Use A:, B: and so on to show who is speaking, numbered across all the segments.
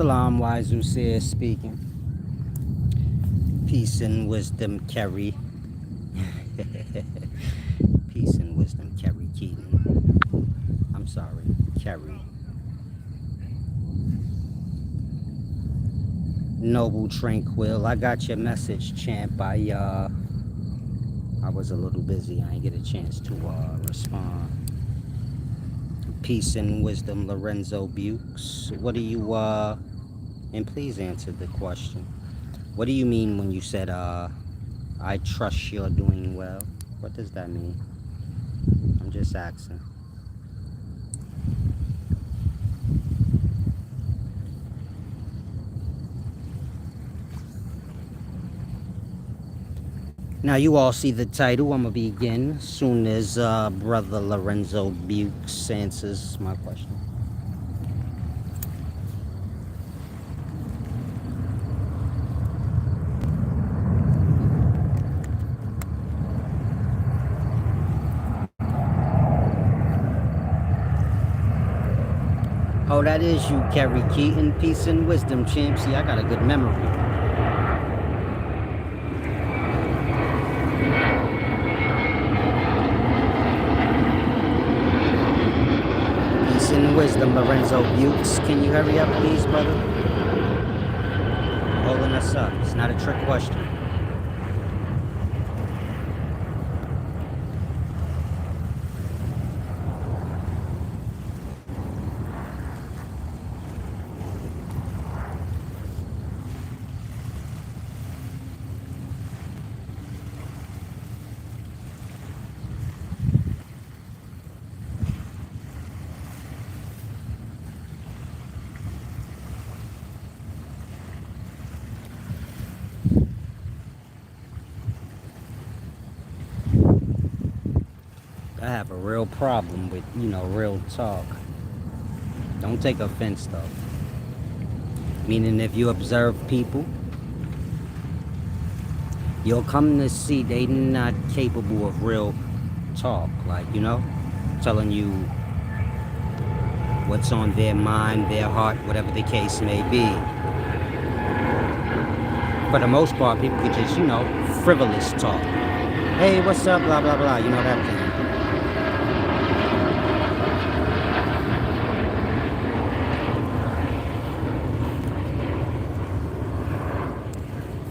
A: Salam, wise Usair speaking. Peace and wisdom, Kerry. Peace and wisdom, Kerry Keaton. I'm sorry, Kerry. Noble Tranquil, I got your message, champ. I was a little busy. I didn't get a chance to respond. Peace and wisdom, Lorenzo Bukes. What do you and please answer the question. What do you mean when you said I trust you're doing well? What does that mean? I'm just asking. Now you all see the title. I'm gonna begin as soon as brother Lorenzo Bukes answers my question. Oh, that is you, Kerry Keaton. Peace and wisdom, champ. See, I got a good memory. Peace and wisdom, Lorenzo Bukes. Can you hurry up, please, brother? Holding us up. It's not a trick question. I have a real problem with, real talk. Don't take offense, though. Meaning if you observe people, you'll come to see they not capable of real talk. Like, telling you what's on their mind, their heart, whatever the case may be. For the most part, people could just, frivolous talk. Hey, what's up, blah, blah, blah, that thing.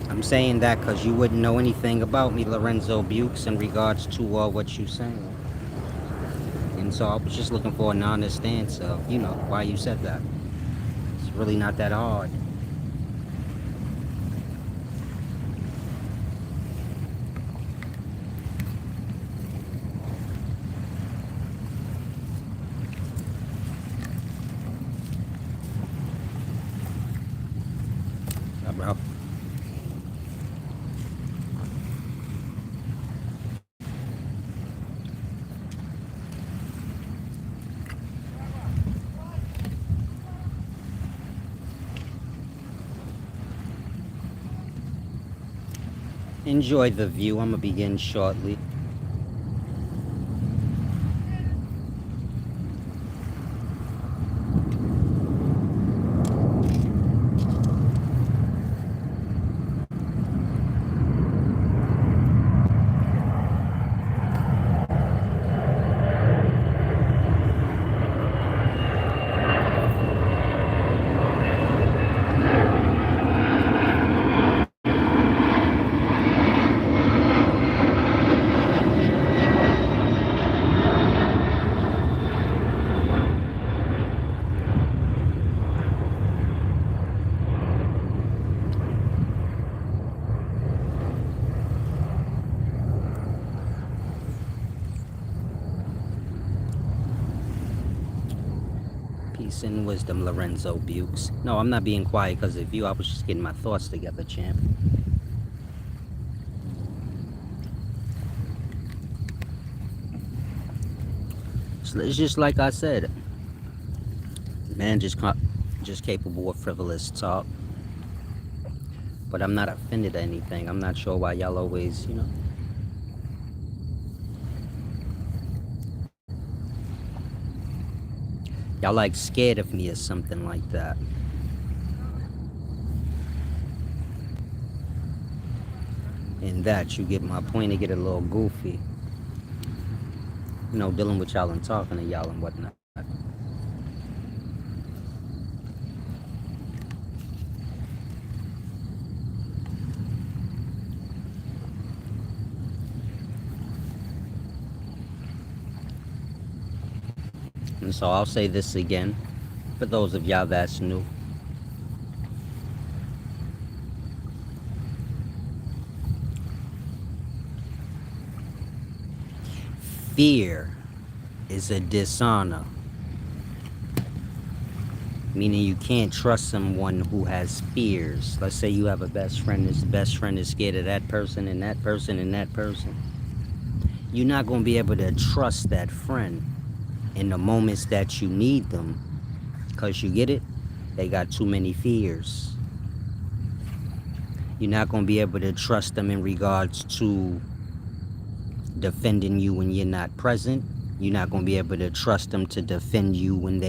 A: I'm saying that because you wouldn't know anything about me, Lorenzo Bukes, in regards to what you're saying. And so I was just looking for an honest answer of, why you said that. It's really not that hard. Yeah, bro. Enjoy the view. I'm going to begin shortly. Peace and wisdom, Lorenzo Bukes. No, I'm not being quiet because of you. I was just getting my thoughts together, champ. So it's just like I said. Man, just capable of frivolous talk. But I'm not offended at anything. I'm not sure why y'all always, y'all like scared of me or something like that. In that, you get my point, it get a little goofy. Dealing with y'all and talking to y'all and whatnot. And so I'll say this again for those of y'all that's new. Fear is a dishonor, meaning you can't trust someone who has fears. Let's say you have a best friend, this best friend is scared of that person and that person and that person. You're not going to be able to trust that friend in the moments that you need them, because you get it, they got too many fears. You're not going to be able to trust them in regards to defending you when you're not present. You're not going to be able to trust them to defend you when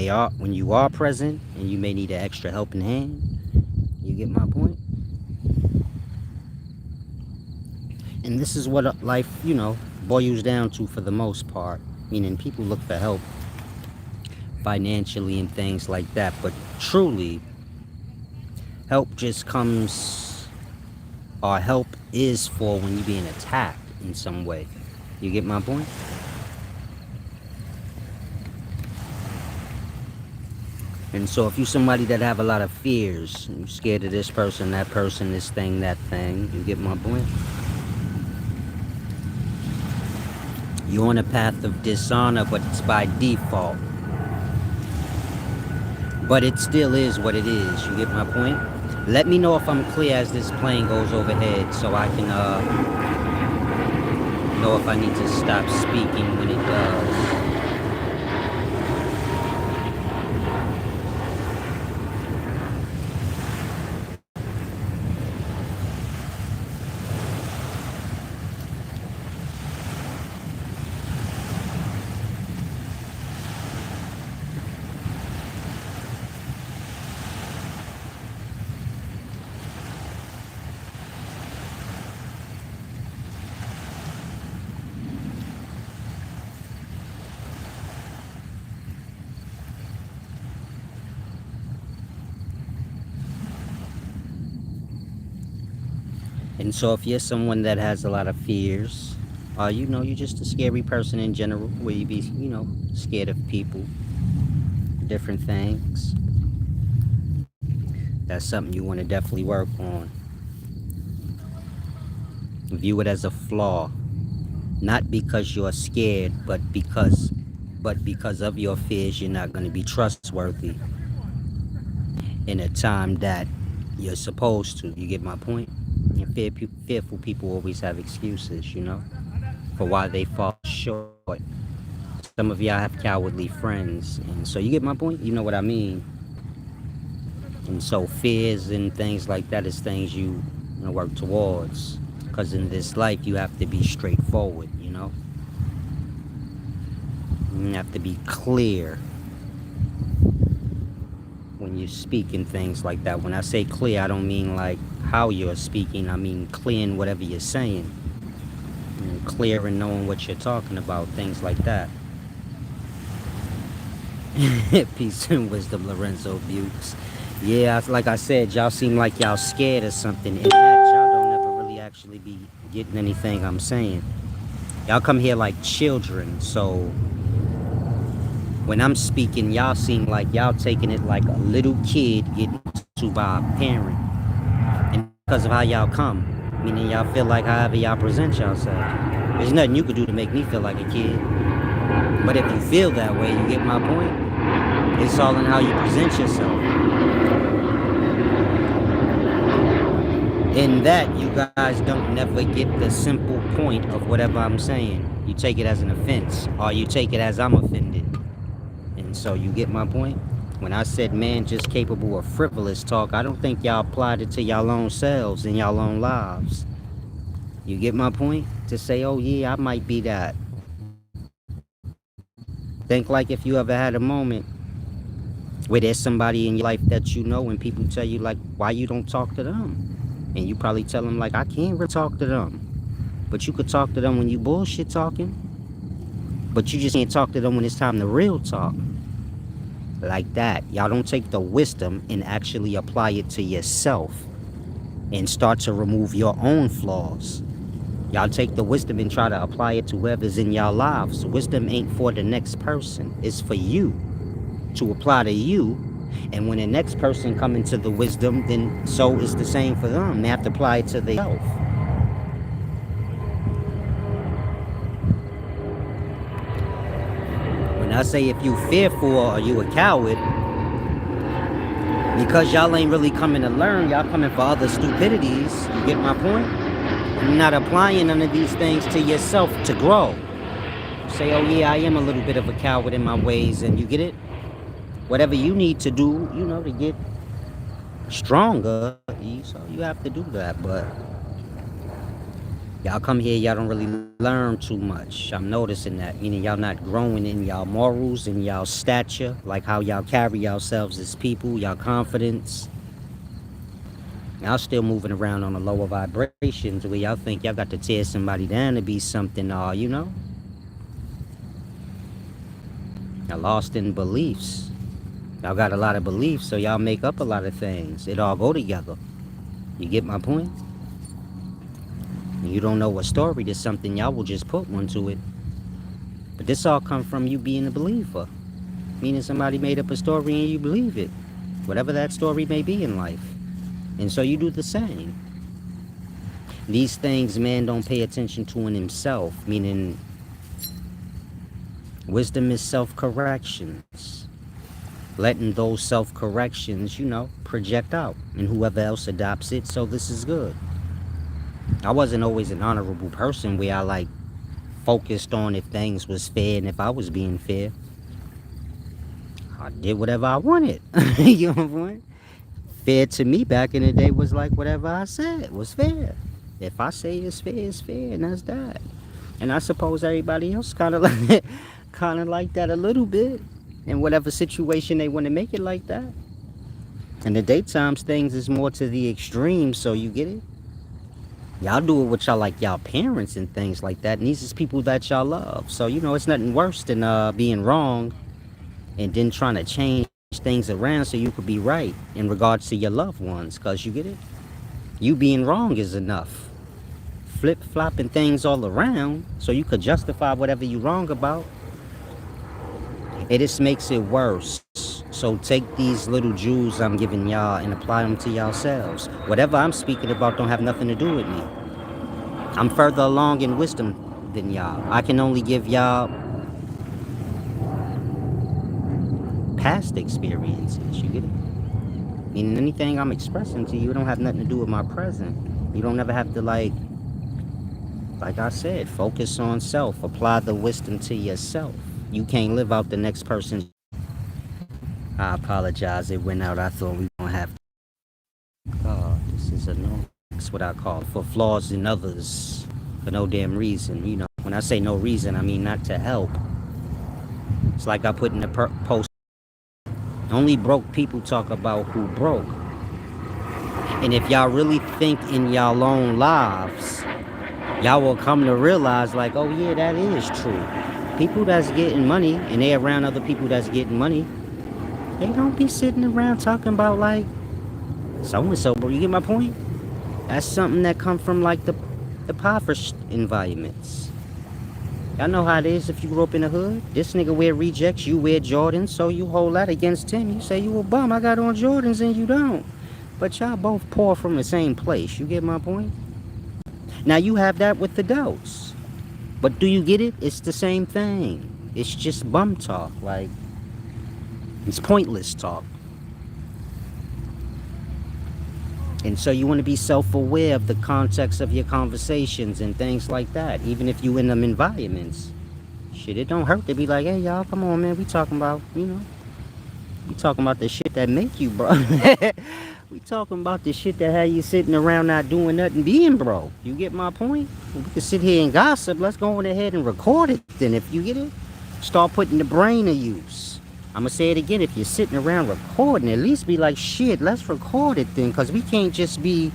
A: you are present, and you may need an extra helping hand. You get my point? And this is what life, boils down to for the most part. Meaning people look for help financially and things like that, but truly, help just comes, or help is for when you're being attacked in some way. You get my point? And so if you're somebody that have a lot of fears, you're scared of this person, this thing, that thing, you get my point? You're on a path of dishonor, but it's by default. But it still is what it is, you get my point? Let me know if I'm clear as this plane goes overhead, so I can know if I need to stop speaking when it does. And so if you're someone that has a lot of fears, you're just a scary person in general, where you be, scared of people, different things. That's something you want to definitely work on. View it as a flaw, not because you're scared, but because of your fears, you're not going to be trustworthy in a time that you're supposed to. You get my point? And fearful people always have excuses, for why they fall short. Some of y'all have cowardly friends, and so you get my point? You know what I mean? And so fears and things like that is things you work towards, because in this life you have to be straightforward, you have to be clear when you speak and things like that. When I say clear, I don't mean like how you're speaking, I mean clear in whatever you're saying, and clear in knowing what you're talking about, things like that. Peace and wisdom, Lorenzo Bukes. Yeah, like I said, y'all seem like y'all scared of something, and that y'all don't ever really actually be getting anything I'm saying. Y'all come here like children, so when I'm speaking, y'all seem like y'all taking it like a little kid getting to by a parent. And because of how y'all come, meaning y'all feel like however y'all present yourself. There's nothing you could do to make me feel like a kid. But if you feel that way, you get my point? It's all in how you present yourself. In that, you guys don't never get the simple point of whatever I'm saying. You take it as an offense, or you take it as I'm offended. And so you get my point? When I said man just capable of frivolous talk, I don't think y'all applied it to y'all own selves and y'all own lives. You get my point? To say, oh yeah, I might be that. Think like if you ever had a moment where there's somebody in your life that and people tell you like, why you don't talk to them? And you probably tell them like, I can't really talk to them. But you could talk to them when you bullshit talking. But you just can't talk to them when it's time to real talk. Like that. Y'all don't take the wisdom and actually apply it to yourself and start to remove your own flaws. Y'all take the wisdom and try to apply it to whoever's in y'all lives. Wisdom ain't for the next person. It's for you to apply to you. And when the next person come into the wisdom, then so is the same for them. They have to apply it to themselves. When I say if you fearful or you a coward, because y'all ain't really coming to learn, y'all coming for other stupidities. You get my point? You're not applying none of these things to yourself to grow. Say, oh yeah, I am a little bit of a coward in my ways, and you get it? Whatever you need to do, you know, to get stronger, so you have to do that. But y'all come here, y'all don't really learn too much. I'm noticing that, meaning y'all not growing in y'all morals and y'all stature, like how y'all carry yourselves as people, y'all confidence. Y'all still moving around on a lower vibrations where y'all think y'all got to tear somebody down to be something, you know? Y'all lost in beliefs. Y'all got a lot of beliefs, so y'all make up a lot of things. It all go together. You get my point? And you don't know a story to something, y'all will just put one to it. But this all come from you being a believer. Meaning somebody made up a story and you believe it. Whatever that story may be in life. And so you do the same. These things man don't pay attention to in himself. Meaning wisdom is self-corrections. Letting those self-corrections, you know, project out. And whoever else adopts it, so this is good. I wasn't always an honorable person where I like focused on if things was fair and if I was being fair. I did whatever I wanted. You know what? Fair to me back in the day was like whatever I said was fair. If I say it's fair, and that's that. And I suppose everybody else kind of like that a little bit. In whatever situation they want to make it like that. In the daytimes, things is more to the extreme, so you get it? Y'all do it with y'all like y'all parents and things like that. And these is people that y'all love. So, you know, it's nothing worse than being wrong and then trying to change things around so you could be right in regards to your loved ones. Because you get it? You being wrong is enough. Flip-flopping things all around so you could justify whatever you wrong about. It just makes it worse. So take these little jewels I'm giving y'all and apply them to yourselves. Whatever I'm speaking about don't have nothing to do with me. I'm further along in wisdom than y'all. I can only give y'all past experiences. You get it? Meaning anything I'm expressing to you, it don't have nothing to do with my present. You don't ever have to like I said, focus on self. Apply the wisdom to yourself. You can't live out the next person's. I apologize, it went out. I thought we were gonna have. This is a no. That's what I call for flaws in others for no damn reason. You know, when I say no reason, I mean not to help. It's like I put in the post. Only broke people talk about who broke. And if y'all really think in y'all own lives, y'all will come to realize like, oh yeah, that is true. People that's getting money and they around other people that's getting money, they don't be sitting around talking about like so-and-so, bro. You get my point? That's something that come from like the impoverished environments. Y'all know how it is if you grew up in the hood. This nigga wear rejects, you wear Jordans, so you hold that against him. You say you a bum, I got on Jordans and you don't. But y'all both pour from the same place. You get my point? Now you have that with adults. But do you get it? It's the same thing. It's just bum talk. Like, it's pointless talk. And so you want to be self-aware of the context of your conversations and things like that, even if you in them environments. Shit, it don't hurt to be like, hey, y'all, come on, man. We talking about, you know, we talking about the shit that make you, bro. We talking about the shit that had you sitting around not doing nothing being broke. You get my point? We can sit here and gossip. Let's go on ahead and record it. Then if you get it, start putting the brain to use. I'm going to say it again. If you're sitting around recording, at least be like, shit, let's record it then. Because we can't just be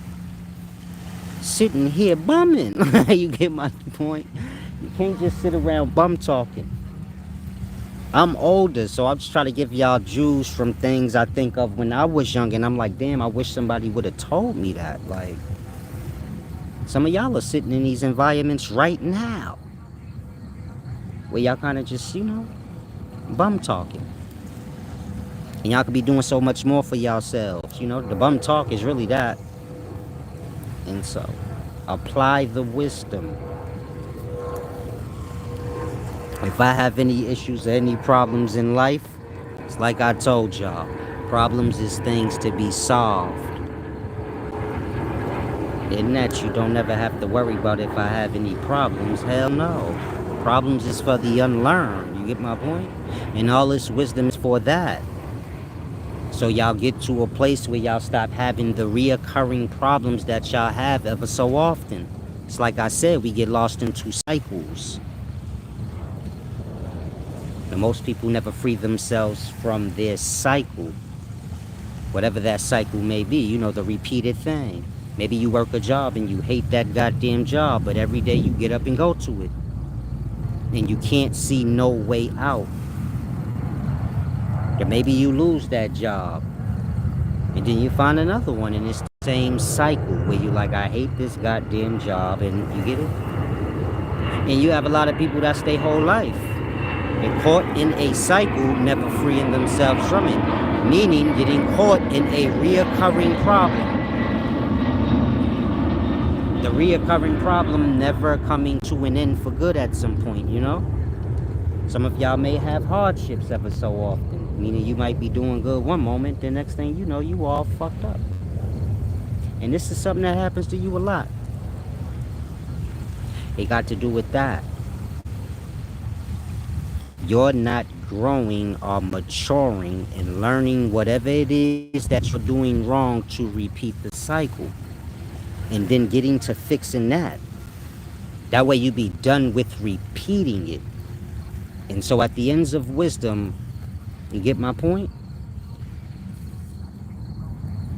A: sitting here bumming. You get my point? You can't just sit around bum talking. I'm older, so I'm just trying to give y'all Jews from things I think of when I was young, and I'm like, damn, I wish somebody would have told me that. Like, some of y'all are sitting in these environments right now, where y'all kind of just, bum talking. And y'all could be doing so much more for yourselves. The bum talk is really that. And so, apply the wisdom. If I have any issues or any problems in life, it's like I told y'all. Problems is things to be solved. In that you don't ever have to worry about if I have any problems. Hell no. Problems is for the unlearned. You get my point? And all this wisdom is for that. So y'all get to a place where y'all stop having the reoccurring problems that y'all have ever so often. It's like I said, we get lost into cycles. And most people never free themselves from their cycle. Whatever that cycle may be, the repeated thing. Maybe you work a job and you hate that goddamn job, but every day you get up and go to it. And you can't see no way out. Or maybe you lose that job. And then you find another one, and it's the same cycle where you're like, I hate this goddamn job, and you get it? And you have a lot of people that's their whole life. They're caught in a cycle, never freeing themselves from it. Meaning getting caught in a reoccurring problem. The reoccurring problem never coming to an end for good at some point, Some of y'all may have hardships ever so often. Meaning you might be doing good one moment, the next thing you know, you all fucked up. And this is something that happens to you a lot. It got to do with that. You're not growing or maturing and learning whatever it is that you're doing wrong to repeat the cycle. And then getting to fixing that. That way you be done with repeating it. And so at the ends of wisdom, you get my point?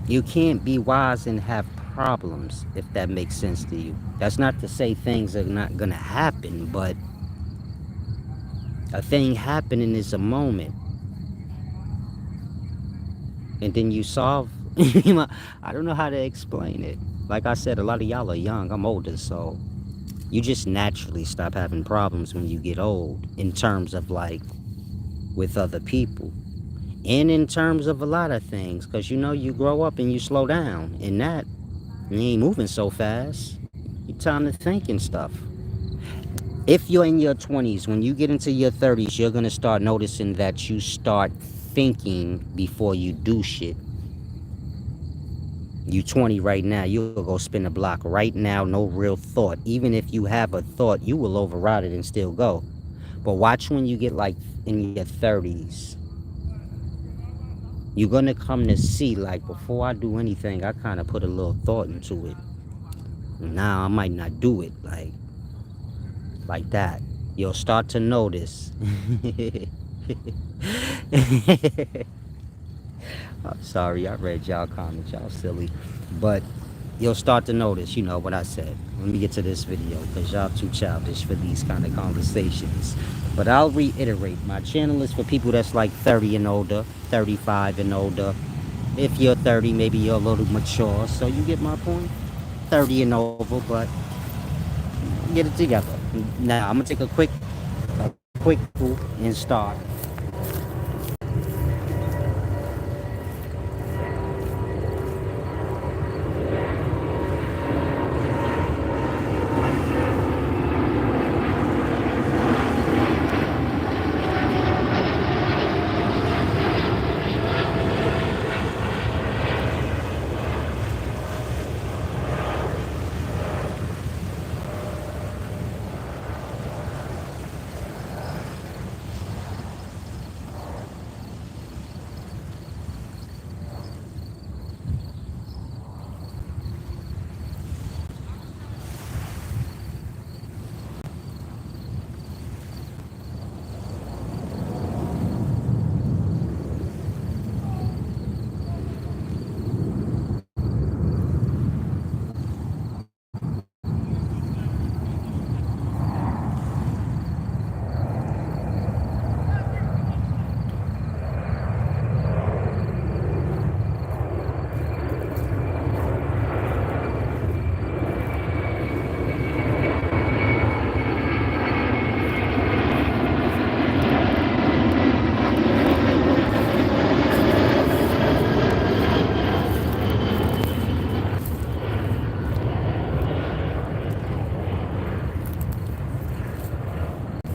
A: You can't be wise and have problems, if that makes sense to you. That's not to say things are not going to happen, but a thing happening is a moment. And then you solve. I don't know how to explain it. Like I said, a lot of y'all are young. I'm older, so you just naturally stop having problems when you get old in terms of like with other people. And in terms of a lot of things, because you grow up and you slow down. And that, you ain't moving so fast. Your time to think and stuff. If you're in your 20s, when you get into your 30s, you're going to start noticing that you start thinking before you do shit. You 20 right now, you'll go spin a block right now, no real thought. Even if you have a thought, you will override it and still go. But watch when you get like in your 30s. You're going to come to see, like, before I do anything, I kind of put a little thought into it. Now I might not do it like that. You'll start to notice. I'm sorry, I read y'all comments, y'all silly. But you'll start to notice, what I said. Let me get to this video, because y'all too childish for these kind of conversations. But I'll reiterate, my channel is for people that's like 30 and older, 35 and older. If you're 30, maybe you're a little mature, so you get my point? 30 and over, but get it together. Now, I'm going to take a quick poop and start.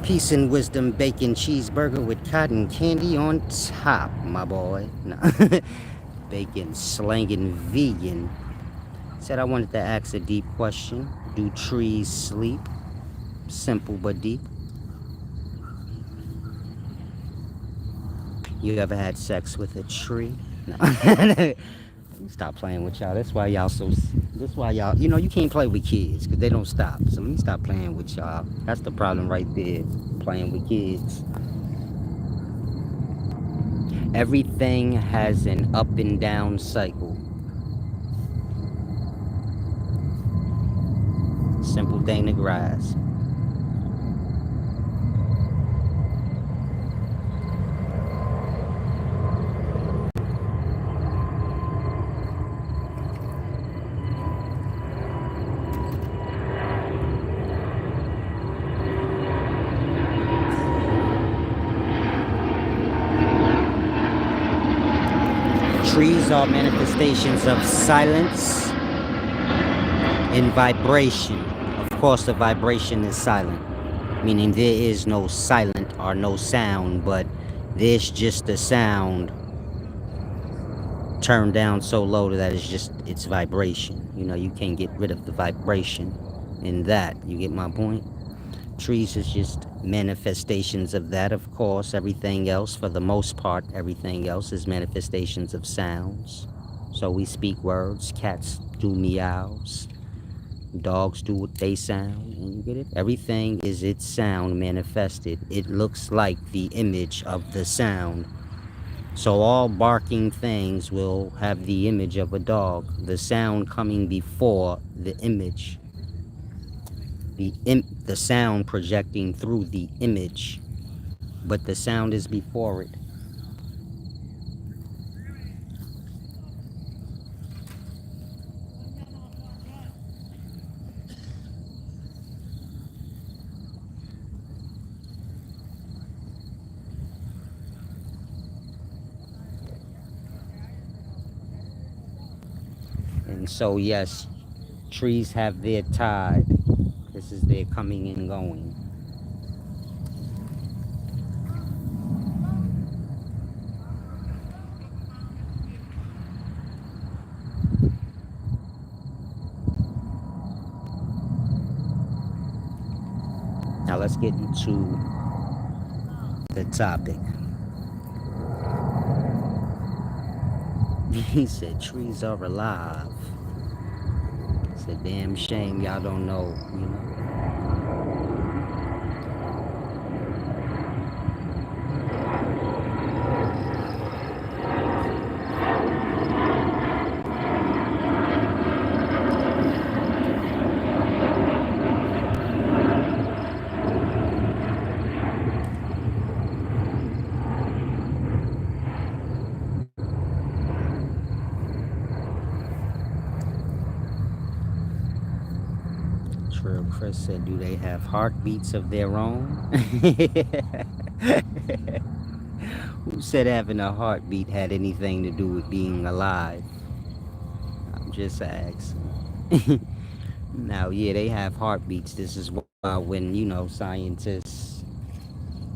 A: Peace and wisdom, bacon cheeseburger with cotton candy on top, my boy. No. Bacon slanging vegan. Said I wanted to ask a deep question. Do trees sleep? Simple but deep. You ever had sex with a tree? No. Stop playing with y'all. That's why y'all so. That's why y'all. You know you can't play with kids because they don't stop. So let me stop playing with y'all. That's the problem right there. Playing with kids. Everything has an up and down cycle. Simple thing to grasp. Trees are manifestations of silence and vibration. Of course, the vibration is silent, meaning there is no silent or no sound, but there's just a sound turned down so low that it's vibration. You know, you can't get rid of the vibration in that. You get my point? Trees is just manifestations of that, of course. Everything else, for the most part, everything else is manifestations of sounds. So we speak words, cats do meows, dogs do what they sound, and you get it? Everything is its sound manifested. It looks like the image of the sound. So all barking things will have the image of a dog, the sound coming before the image. The sound projecting through the image, but the sound is before it. And so, yes, trees have their tide. This is their coming and going. Now let's get into the topic. He said trees are alive. It's a damn shame y'all don't know, you know. Trill Chris said, do they have heartbeats of their own? Who said having a heartbeat had anything to do with being alive? I'm just asking. Now, yeah, they have heartbeats. This is why when, you know, scientists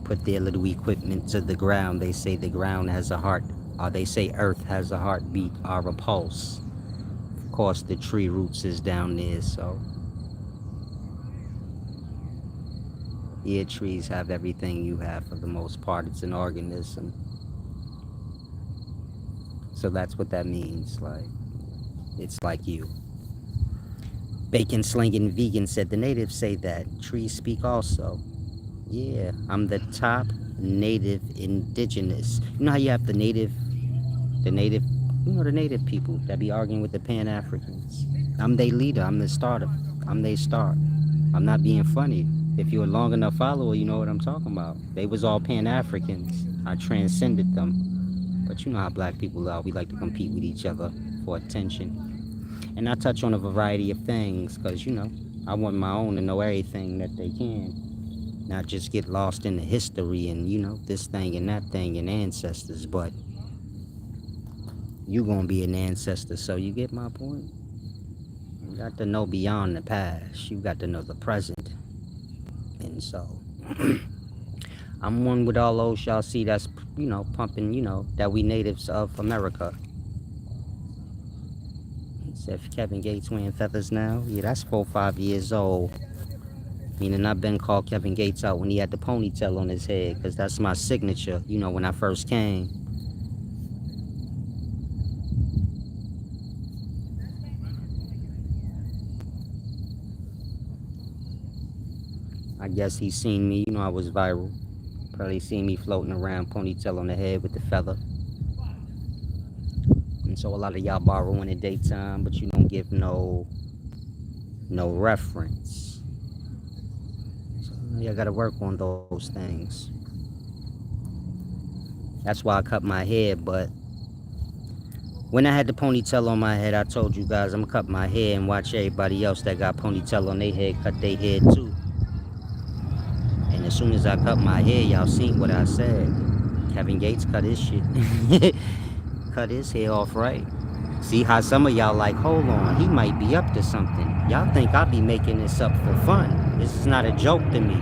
A: put their little equipment to the ground, they say the ground has a heart, or they say Earth has a heartbeat or a pulse. Of course, the tree roots is down there, so. Yeah, trees have everything you have for the most part. It's an organism. So that's what that means. Like, it's like you. Bacon slinging vegan said the natives say that. Trees speak also. Yeah, I'm the top native indigenous. You know how you have the native, you know, the native people that be arguing with the Pan-Africans. I'm their leader. I'm the starter. I'm their star. I'm not being funny. If you're a long enough follower, you know what I'm talking about. They was all Pan-Africans. I transcended them. But you know how black people are. We like to compete with each other for attention. And I touch on a variety of things because, you know, I want my own to know everything that they can. Not just get lost in the history and, you know, this thing and that thing and ancestors, but you gonna be an ancestor, so you get my point? You got to know beyond the past. You got to know the present. And so I'm one with all those y'all see that's, pumping, that we natives of America. He said Kevin Gates wearing feathers now. Yeah, that's 4 or 5 years old. Meaning I've been called Kevin Gates out when he had the ponytail on his head, because that's my signature, when I first came. I guess he seen me, I was viral. Probably seen me floating around, ponytail on the head with the feather. And so a lot of y'all borrow in the daytime, but you don't give no reference. So y'all gotta work on those things. That's why I cut my hair, but when I had the ponytail on my head, I told you guys I'm gonna cut my hair and watch everybody else that got ponytail on their head cut their hair too. And as soon as I cut my hair, y'all seen what I said. Kevin Gates cut his shit. Cut his hair off right. See how some of y'all like, hold on, he might be up to something. Y'all think I be making this up for fun. This is not a joke to me.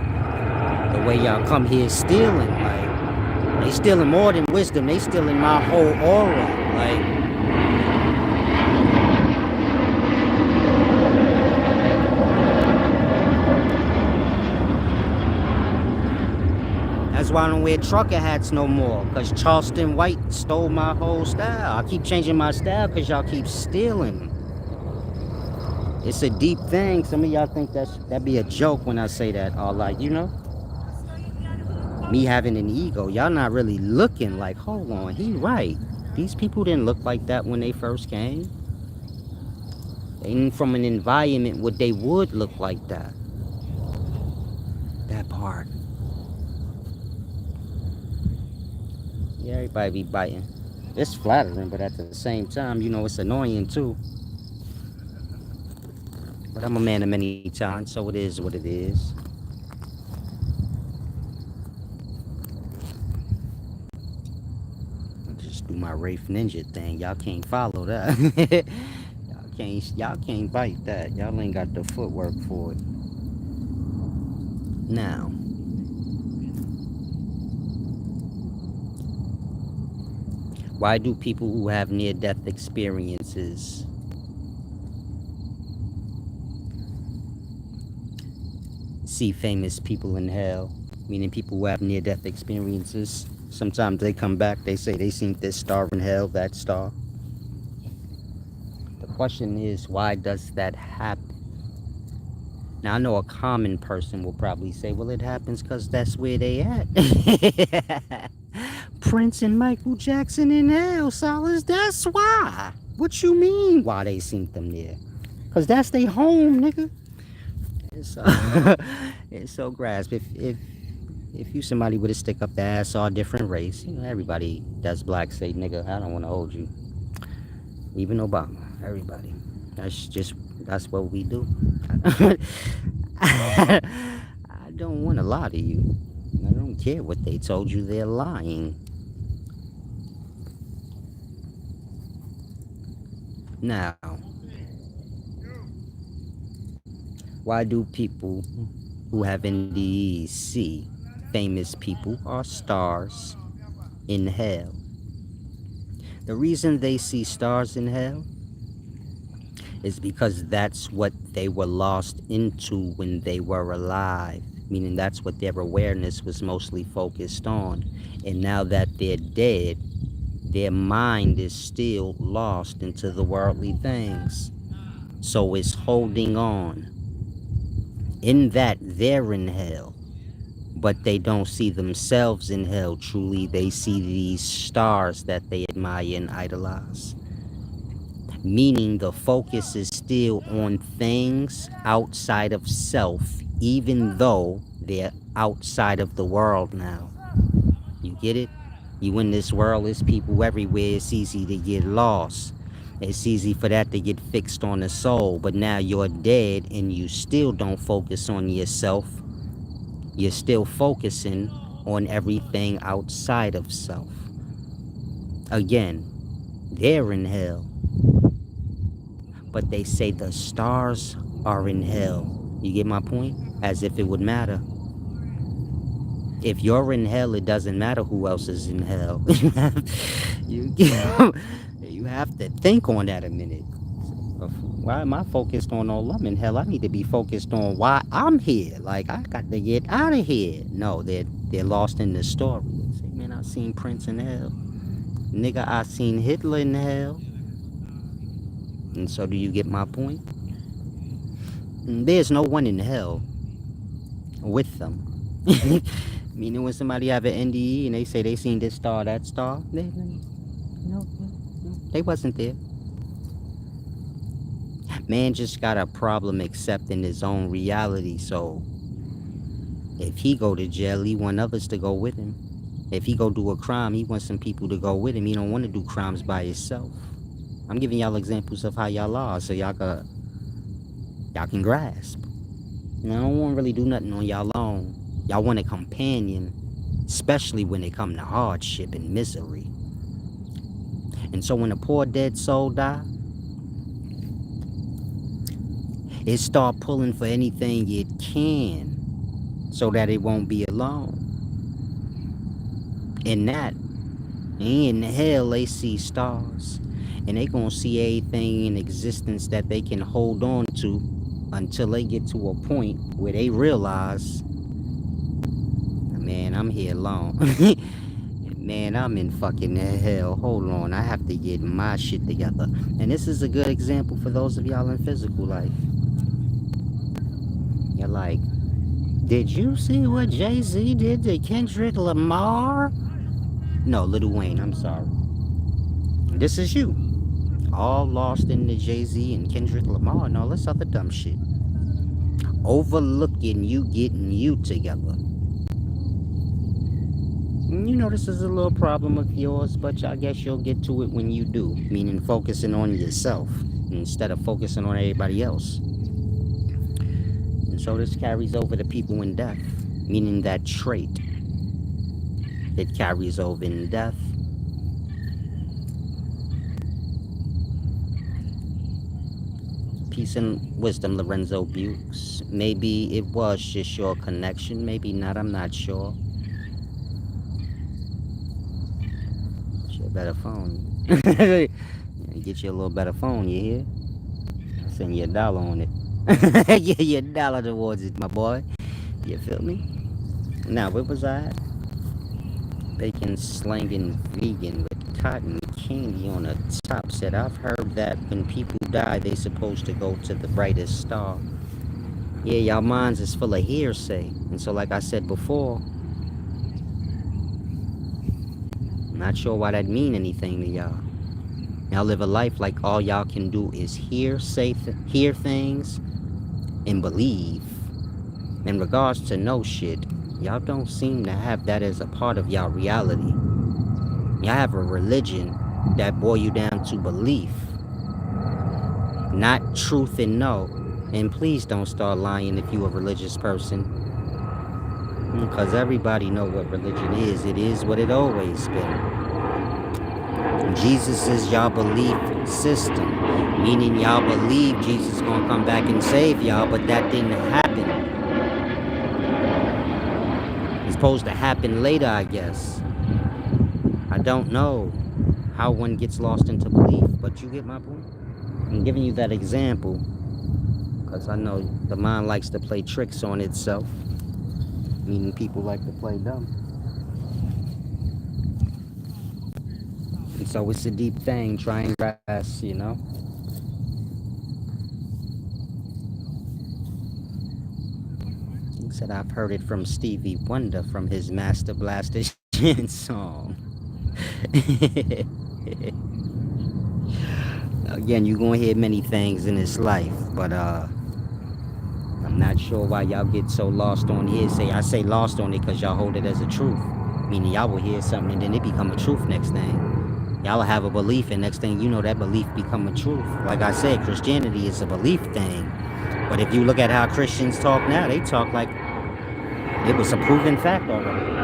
A: The way y'all come here stealing, like, they stealing more than wisdom. They stealing my whole aura. Like, that's why I don't wear trucker hats no more. Because Charleston White stole my whole style. I keep changing my style because y'all keep stealing. It's a deep thing. Some of y'all think that be a joke when I say that. Or like, me having an ego. Y'all not really looking like, hold on, he right. These people didn't look like that when they first came. They ain't from an environment where they would look like that. That part. Yeah, everybody be biting. It's flattering, but at the same time, it's annoying too. But I'm a man of many talents, so it is what it is. I just do my Wraith Ninja thing. Y'all can't follow that. y'all can't bite that. Y'all ain't got the footwork for it. Now, why do people who have near-death experiences see famous people in hell? Meaning people who have near-death experiences, sometimes they come back, they say they seen this star in hell, that star. The question is, why does that happen? Now, I know a common person will probably say, well, it happens because that's where they at. Prince and Michael Jackson in hell, Solace, that's why. What you mean why they seen them there? Because that's their home, nigga. It's so grasp. If you somebody with a stick up the ass or a different race, everybody that's black say, nigga, I don't want to hold you. Even Obama, everybody. That's what we do. I don't want to lie to you. I don't care what they told you, they're lying. Now, why do people who have NDEs see famous people or stars in hell? The reason they see stars in hell is because that's what they were lost into when they were alive, meaning that's what their awareness was mostly focused on. And now that they're dead, their mind is still lost into the worldly things. So it's holding on. In that, they're in hell, but they don't see themselves in hell truly. They see these stars that they admire and idolize. Meaning the focus is still on things outside of self, even though they're outside of the world now. You get it? You in this world, there's people everywhere. It's easy to get lost. It's easy for that to get fixed on the soul. But now you're dead and you still don't focus on yourself. You're still focusing on everything outside of self. Again, they're in hell. But they say the stars are in hell. You get my point? As if it would matter. If you're in hell, it doesn't matter who else is in hell. you, you have to think on that a minute. Why am I focused on all I'm in hell? I need to be focused on why I'm here. Like, I got to get out of here. No, they're lost in the story. They say, man, I seen Prince in hell. Nigga, I seen Hitler in hell. And so do you get my point? There's no one in hell with them. Meaning when somebody have an NDE and they say they seen this star, that star, no, they wasn't there. Man just got a problem accepting his own reality. So if he go to jail, he want others to go with him. If he go do a crime, he wants some people to go with him. He don't want to do crimes by himself. I'm giving y'all examples of how y'all are so y'all can grasp. And I don't want to really do nothing on y'all own. Y'all want a companion, especially when it come to hardship and misery. And so when a poor dead soul die, it start pulling for anything it can so that it won't be alone. In that, in hell, they see stars. And they gonna see everything in existence that they can hold on to until they get to a point where they realize, man, I'm here alone. Man, I'm in fucking hell. Hold on, I have to get my shit together. And this is a good example for those of y'all in physical life. You're like, did you see what Jay-Z did to Kendrick Lamar? No, Lil Wayne, I'm sorry. This is you. All lost in the Jay-Z and Kendrick Lamar and all this other dumb shit. Overlooking you getting you together. You know this is a little problem of yours, but I guess you'll get to it when you do. Meaning focusing on yourself instead of focusing on everybody else. And so this carries over to people in death. Meaning that trait. It carries over in death. Peace and wisdom, Lorenzo Bukes. Maybe it was just your connection. Maybe not. I'm not sure. Get you a better phone. Get you a little better phone, you hear? I'll send you $1 on it. Get you $1 towards it, my boy. You feel me? Now, where was I at? Bacon slanging vegan with cotton candy on the top. Said, I've heard that when people die, they supposed to go to the brightest star. Yeah, y'all minds is full of hearsay. And so like I said before, I'm not sure why that mean anything to y'all. Y'all live a life like all y'all can do is hear things and believe. In regards to no shit, y'all don't seem to have that as a part of y'all reality. Y'all have a religion that boil you down to belief, not truth and no. And please don't start lying if you a religious person, because everybody know what religion is. It is what it always been. Jesus is y'all belief system, meaning y'all believe Jesus gonna come back and save y'all, but that didn't happen. It's supposed to happen later, I guess. I don't know how one gets lost into belief, but you get my point? I'm giving you that example because I know the mind likes to play tricks on itself, meaning people like to play dumb. And so it's a deep thing, trying grass, you know? He said, I've heard it from Stevie Wonder from his Master Blaster song. Again, you're going to hear many things in this life, but I'm not sure why y'all get so lost on hearsay. I say lost on it because y'all hold it as a truth. Meaning y'all will hear something and then it become a truth next thing. Y'all will have a belief and next thing you know, that belief become a truth. Like I said, Christianity is a belief thing. But if you look at how Christians talk now, they talk like it was a proven fact already.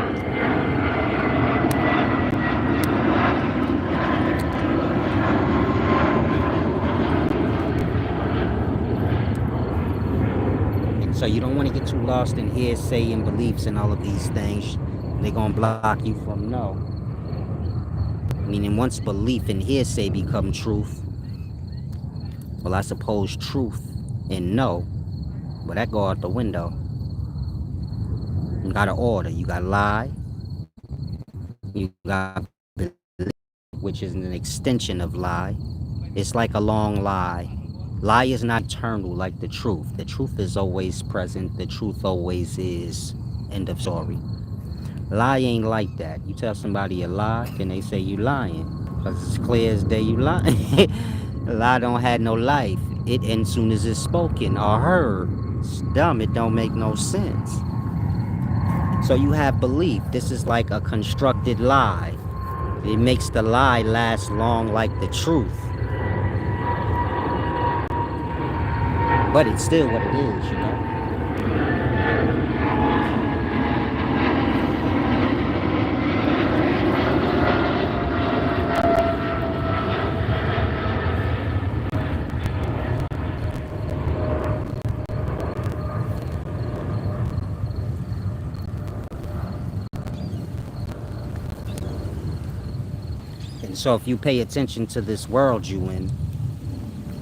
A: So you don't want to get too lost in hearsay and beliefs and all of these things. They're going to block you from no. Meaning once belief and hearsay become truth, well, I suppose truth and no, well, that go out the window. You got to order. You got lie. You got belief, which is an extension of lie. It's like a long lie. Lie is not eternal like the truth. The truth is always present. The truth always is. End of story. Lie ain't like that. You tell somebody a lie, then they say you lying. Because it's clear as day you lying. A lie don't have no life. It ends soon as it's spoken or heard. It's dumb. It don't make no sense. So you have belief. This is like a constructed lie. It makes the lie last long like the truth. But it's still what it is, you know? And so if you pay attention to this world you in,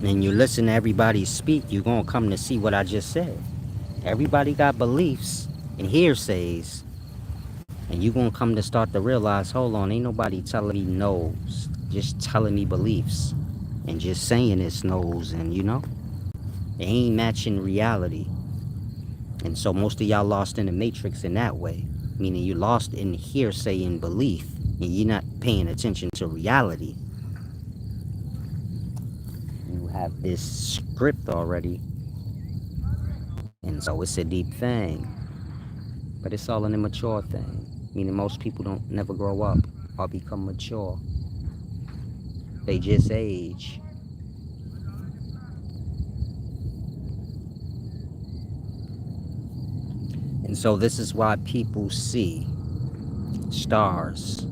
A: and you listen to everybody speak, you're going to come to see what I just said. Everybody got beliefs and hearsays. And you're going to come to start to realize, hold on, ain't nobody telling me no's. Just telling me beliefs. And just saying it's no's. And, you know, it ain't matching reality. And so most of y'all lost in the matrix in that way. Meaning you lost in hearsay and belief. And you're not paying attention to reality. You have this script already. And so it's a deep thing. But it's all an immature thing. Meaning most people don't never grow up or become mature. They just age. And so this is why people see stars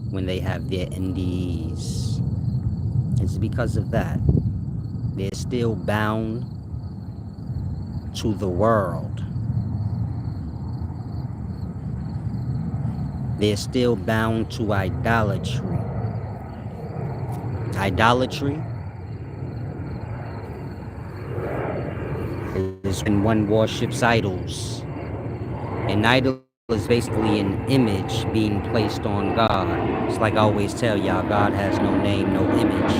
A: when they have their NDEs. It's because of that. They're still bound to the world. They're still bound to idolatry. Idolatry is when one worships idols. An idol is basically an image being placed on God. It's like I always tell y'all, God has no name, no image.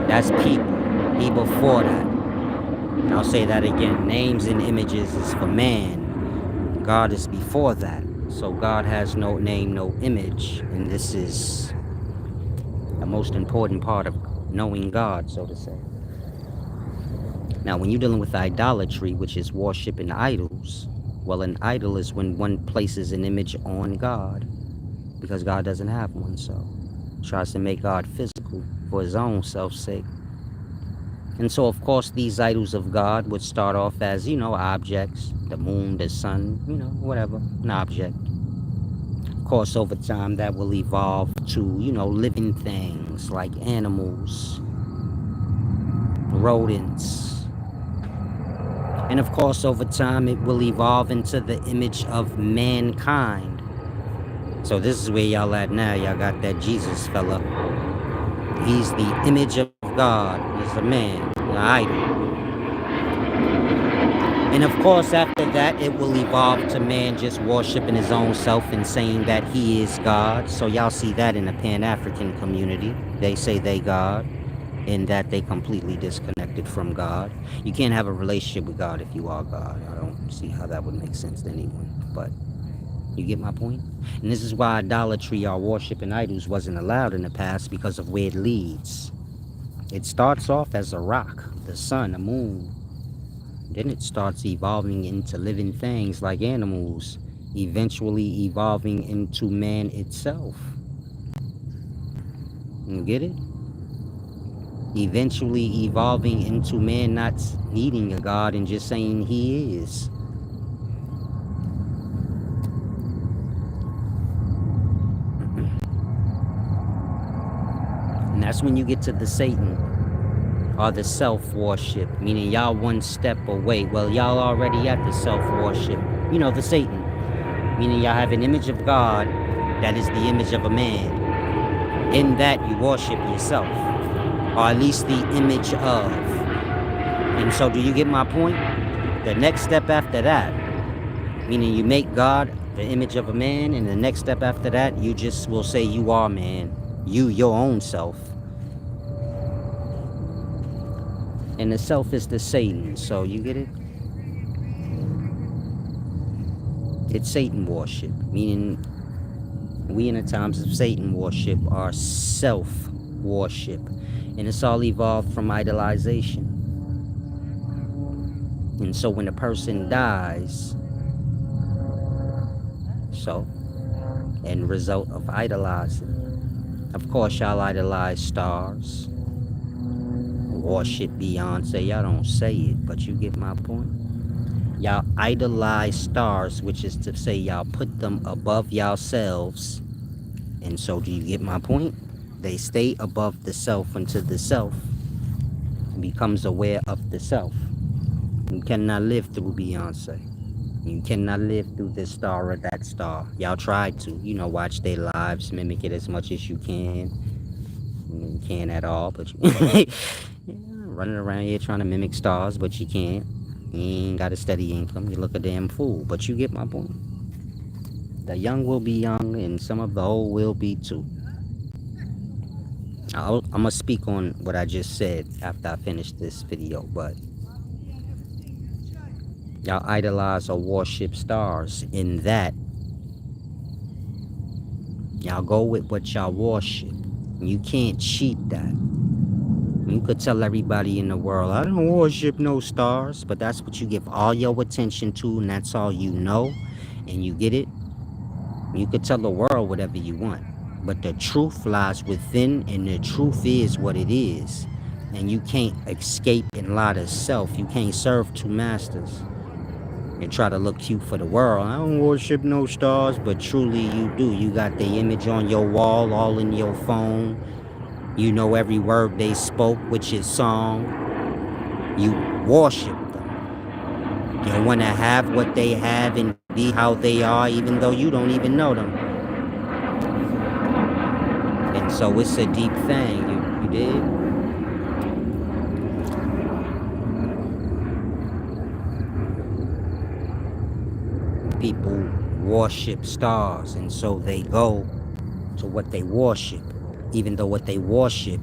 A: That's people. He before that. And I'll say that again. Names and images is for man. God is before that. So God has no name, no image. And this is the most important part of knowing God, so to say. Now, when you're dealing with idolatry, which is worshiping idols, well, an idol is when one places an image on God, because God doesn't have one, so tries to make God physical for his own self's sake. And so, of course, these idols of God would start off as, you know, objects, the moon, the sun, you know, whatever, an object. Of course, over time, that will evolve to, you know, living things like animals, rodents. And of course, over time, it will evolve into the image of mankind. So this is where y'all at now. Y'all got that Jesus fella. He's the image of God. He's a man, an idol. And of course, after that, it will evolve to man just worshiping his own self and saying that he is God. So y'all see that in the Pan-African community. They say they God, in that they completely disconnected from God. You can't have a relationship with God if you are God. I don't see how that would make sense to anyone. But you get my point? And this is why idolatry or worshiping idols wasn't allowed in the past, because of where it leads. It starts off as a rock, the sun, the moon. Then it starts evolving into living things like animals, eventually evolving into man itself. You get it? Eventually evolving into man not needing a God and just saying he is. And that's when you get to the Satan. are the self-worship, meaning y'all one step away. Well, y'all already at the self-worship, the Satan, meaning y'all have an image of God that is the image of a man. In that, you worship yourself, or at least the image of. And so, do you get my point? The next step after that, meaning you make God the image of a man, and the next step after that, you just will say you are man, your own self. And the self is the Satan, so you get it? It's Satan worship, meaning we in the times of Satan worship are self worship. And it's all evolved from idolization. And so when a person dies, end result of idolizing. Of course, y'all idolize stars, worship Beyonce. Y'all don't say it, but you get my point. Y'all idolize stars, which is to say y'all put them above yourselves. And so do you get my point? They stay above the self until the self becomes aware of the self. You cannot live through Beyonce. You cannot live through this star or that star. Y'all try to, watch their lives, mimic it as much as you can. You can't at all, but you running around here trying to mimic stars, but you can't. You ain't got a steady income. You look a damn fool, but you get my point. The young will be young, and some of the old will be too. I'm going to speak on what I just said after I finish this video, but y'all idolize or worship stars. In that, y'all go with what y'all worship. You can't cheat that. You could tell everybody in the world, I don't worship no stars, but that's what you give all your attention to, and that's all you know, and you get it. You could tell the world whatever you want, but the truth lies within, and the truth is what it is. And you can't escape and lie to self. You can't serve two masters and try to look cute for the world. I don't worship no stars, but truly you do. You got the image on your wall, all in your phone. You know every word they spoke, which is song. You worship them. You want to have what they have and be how they are, even though you don't even know them. And so it's a deep thing. You did? People worship stars, and so they go to what they worship, even though what they worship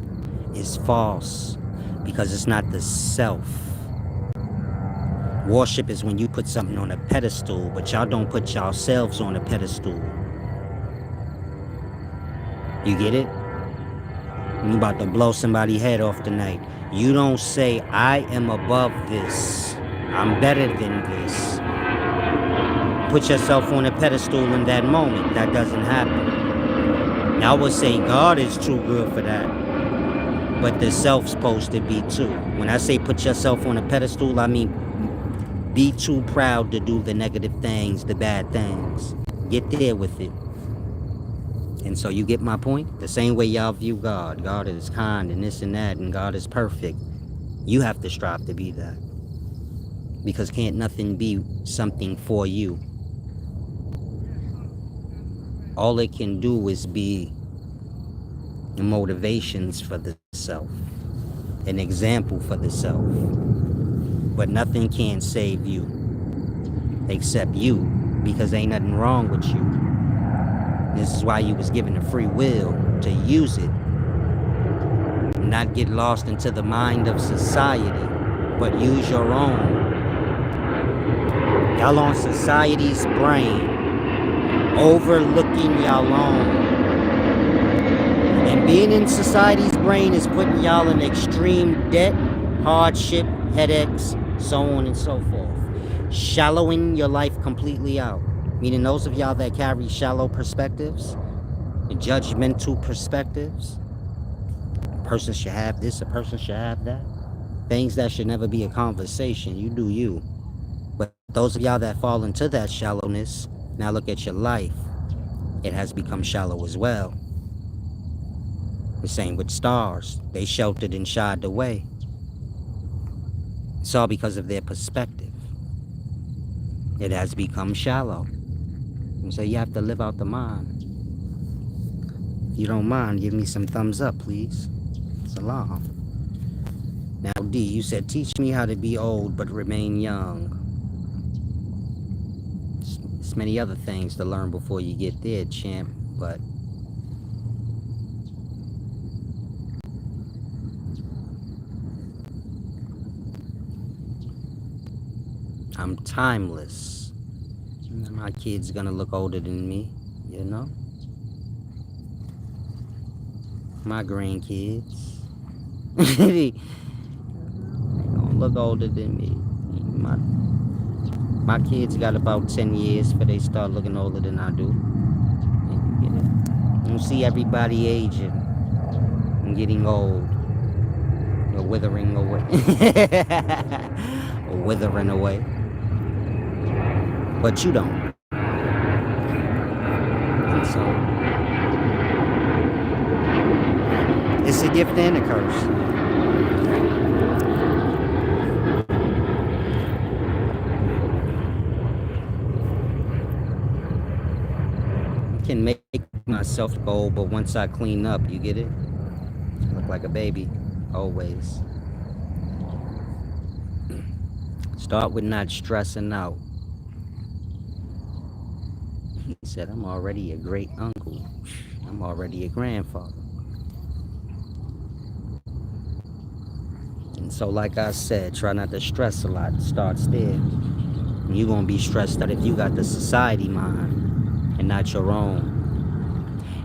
A: is false, because it's not the self. Worship is when you put something on a pedestal, but y'all don't put yourselves on a pedestal. You get it? You about to blow somebody's head off tonight. You don't say, I am above this. I'm better than this. Put yourself on a pedestal in that moment. That doesn't happen. Now I would say God is too good for that. But the self's supposed to be too. When I say put yourself on a pedestal, I mean be too proud to do the negative things, the bad things. Get there with it. And so you get my point? The same way y'all view God. God is kind and this and that, and God is perfect. You have to strive to be that. Because can't nothing be something for you. All it can do is be motivations for the self. An example for the self. But nothing can save you. Except you. Because ain't nothing wrong with you. This is why you was given a free will to use it. Not get lost into the mind of society, but use your own. Y'all on society's brain, overlooking y'all own. And being in society's brain is putting y'all in extreme debt, hardship, headaches, so on and so forth. Shallowing your life completely out. Meaning those of y'all that carry shallow perspectives, judgmental perspectives, a person should have this, a person should have that. Things that should never be a conversation. You do you. But those of y'all that fall into that shallowness, now look at your life. It has become shallow as well. The same with stars. They sheltered and shied away. It's all because of their perspective. It has become shallow. And so you have to live out the mind. If you don't mind, give me some thumbs up, please. Salam. Now, D, you said, teach me how to be old but remain young. There's many other things to learn before you get there, champ, but I'm timeless. My kid's gonna look older than me, you know? My grandkids. They gonna look older than me. My kids got about 10 years before they start looking older than I do. And you get it? You see everybody aging and getting old. Or withering away. Or withering away. But you don't. And so it's a gift and a curse. I can make myself old, but once I clean up, you get it? I look like a baby, always. Start with not stressing out. He said, I'm already a great uncle. I'm already a grandfather. And so, like I said, try not to stress a lot. It starts there. And you're going to be stressed out if you got the society mind and not your own.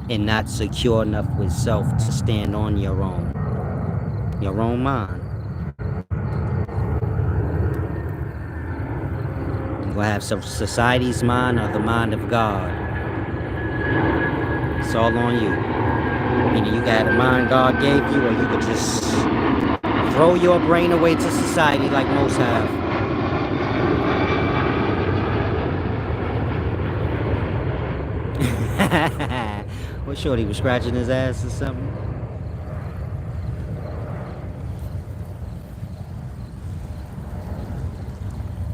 A: And not secure enough with self to stand on your own. Your own mind. You're going to have some society's mind or the mind of God. It's all on you. Either you got a mind God gave you, or you could just throw your brain away to society like most have. What, shorty was scratching his ass or something?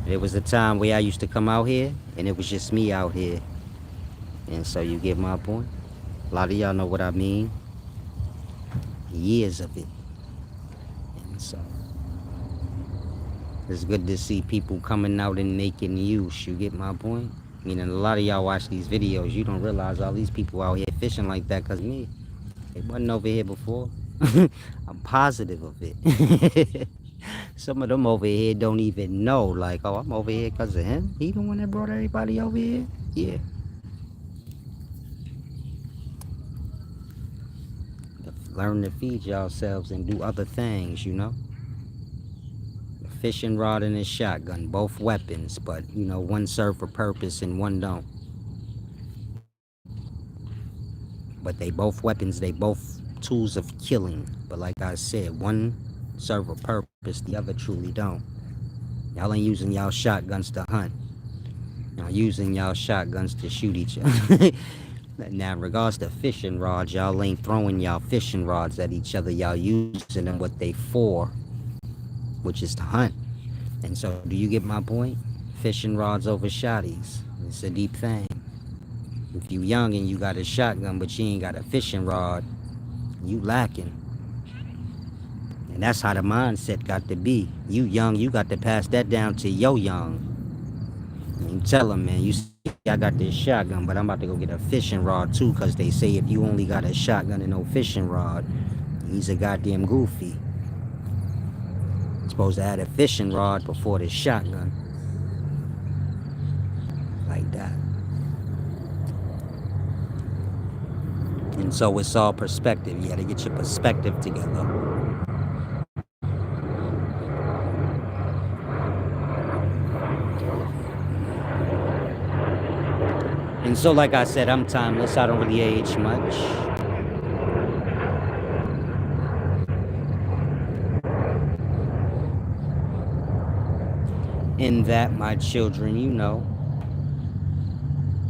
A: There was a time where I used to come out here, and it was just me out here. And so you get my point? A lot of y'all know what I mean. Years of it. And so it's good to see people coming out and making use. You get my point? Meaning a lot of y'all watch these videos, you don't realize all these people out here fishing like that because me. They wasn't over here before. I'm positive of it. Some of them over here don't even know, like, oh, I'm over here because of him. He the one that brought everybody over here? Yeah. Learn to feed yourselves and do other things, you know? A fishing rod and a shotgun, both weapons, but, you know, one serve a purpose and one don't. But they both weapons, they both tools of killing. But like I said, one serve a purpose, the other truly don't. Y'all ain't using y'all shotguns to hunt. Y'all using y'all shotguns to shoot each other. Now, in regards to fishing rods, y'all ain't throwing y'all fishing rods at each other. Y'all using them what they for, which is to hunt. And so, do you get my point? Fishing rods over shotties. It's a deep thing. If you young and you got a shotgun, but you ain't got a fishing rod, you lacking. And that's how the mindset got to be. You young, you got to pass that down to your young. And you tell them, man, you see, I got this shotgun, but I'm about to go get a fishing rod too, because they say if you only got a shotgun and no fishing rod, he's a goddamn goofy. You're supposed to add a fishing rod before the shotgun. Like that. And so it's all perspective. You got to get your perspective together. And so, like I said, I'm timeless. I don't really age much. In that, my children, you know,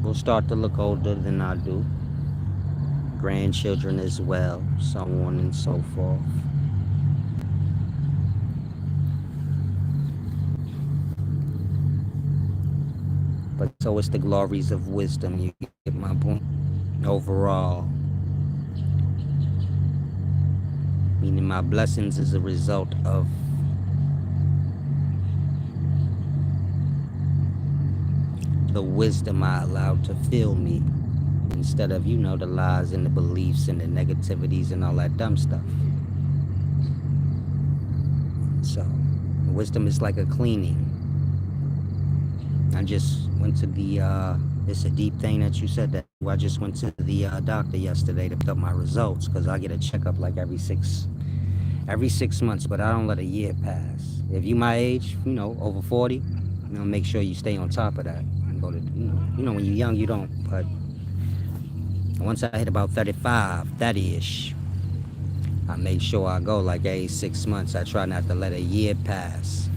A: will start to look older than I do. Grandchildren as well, so on and so forth. But so it's the glories of wisdom. You get my point. Overall, meaning my blessings is a result of the wisdom I allowed to fill me instead of, the lies and the beliefs and the negativities and all that dumb stuff. So, wisdom is like a cleaning. I just went to the, it's a deep thing that you said that. I just went to the doctor yesterday to pick up my results because I get a checkup like every 6 months, but I don't let a year pass. If you my age, over 40, make sure you stay on top of that. And go to, when you're young, you don't. But once I hit about 35, 30-ish, I make sure I go like every 6 months. I try not to let a year pass.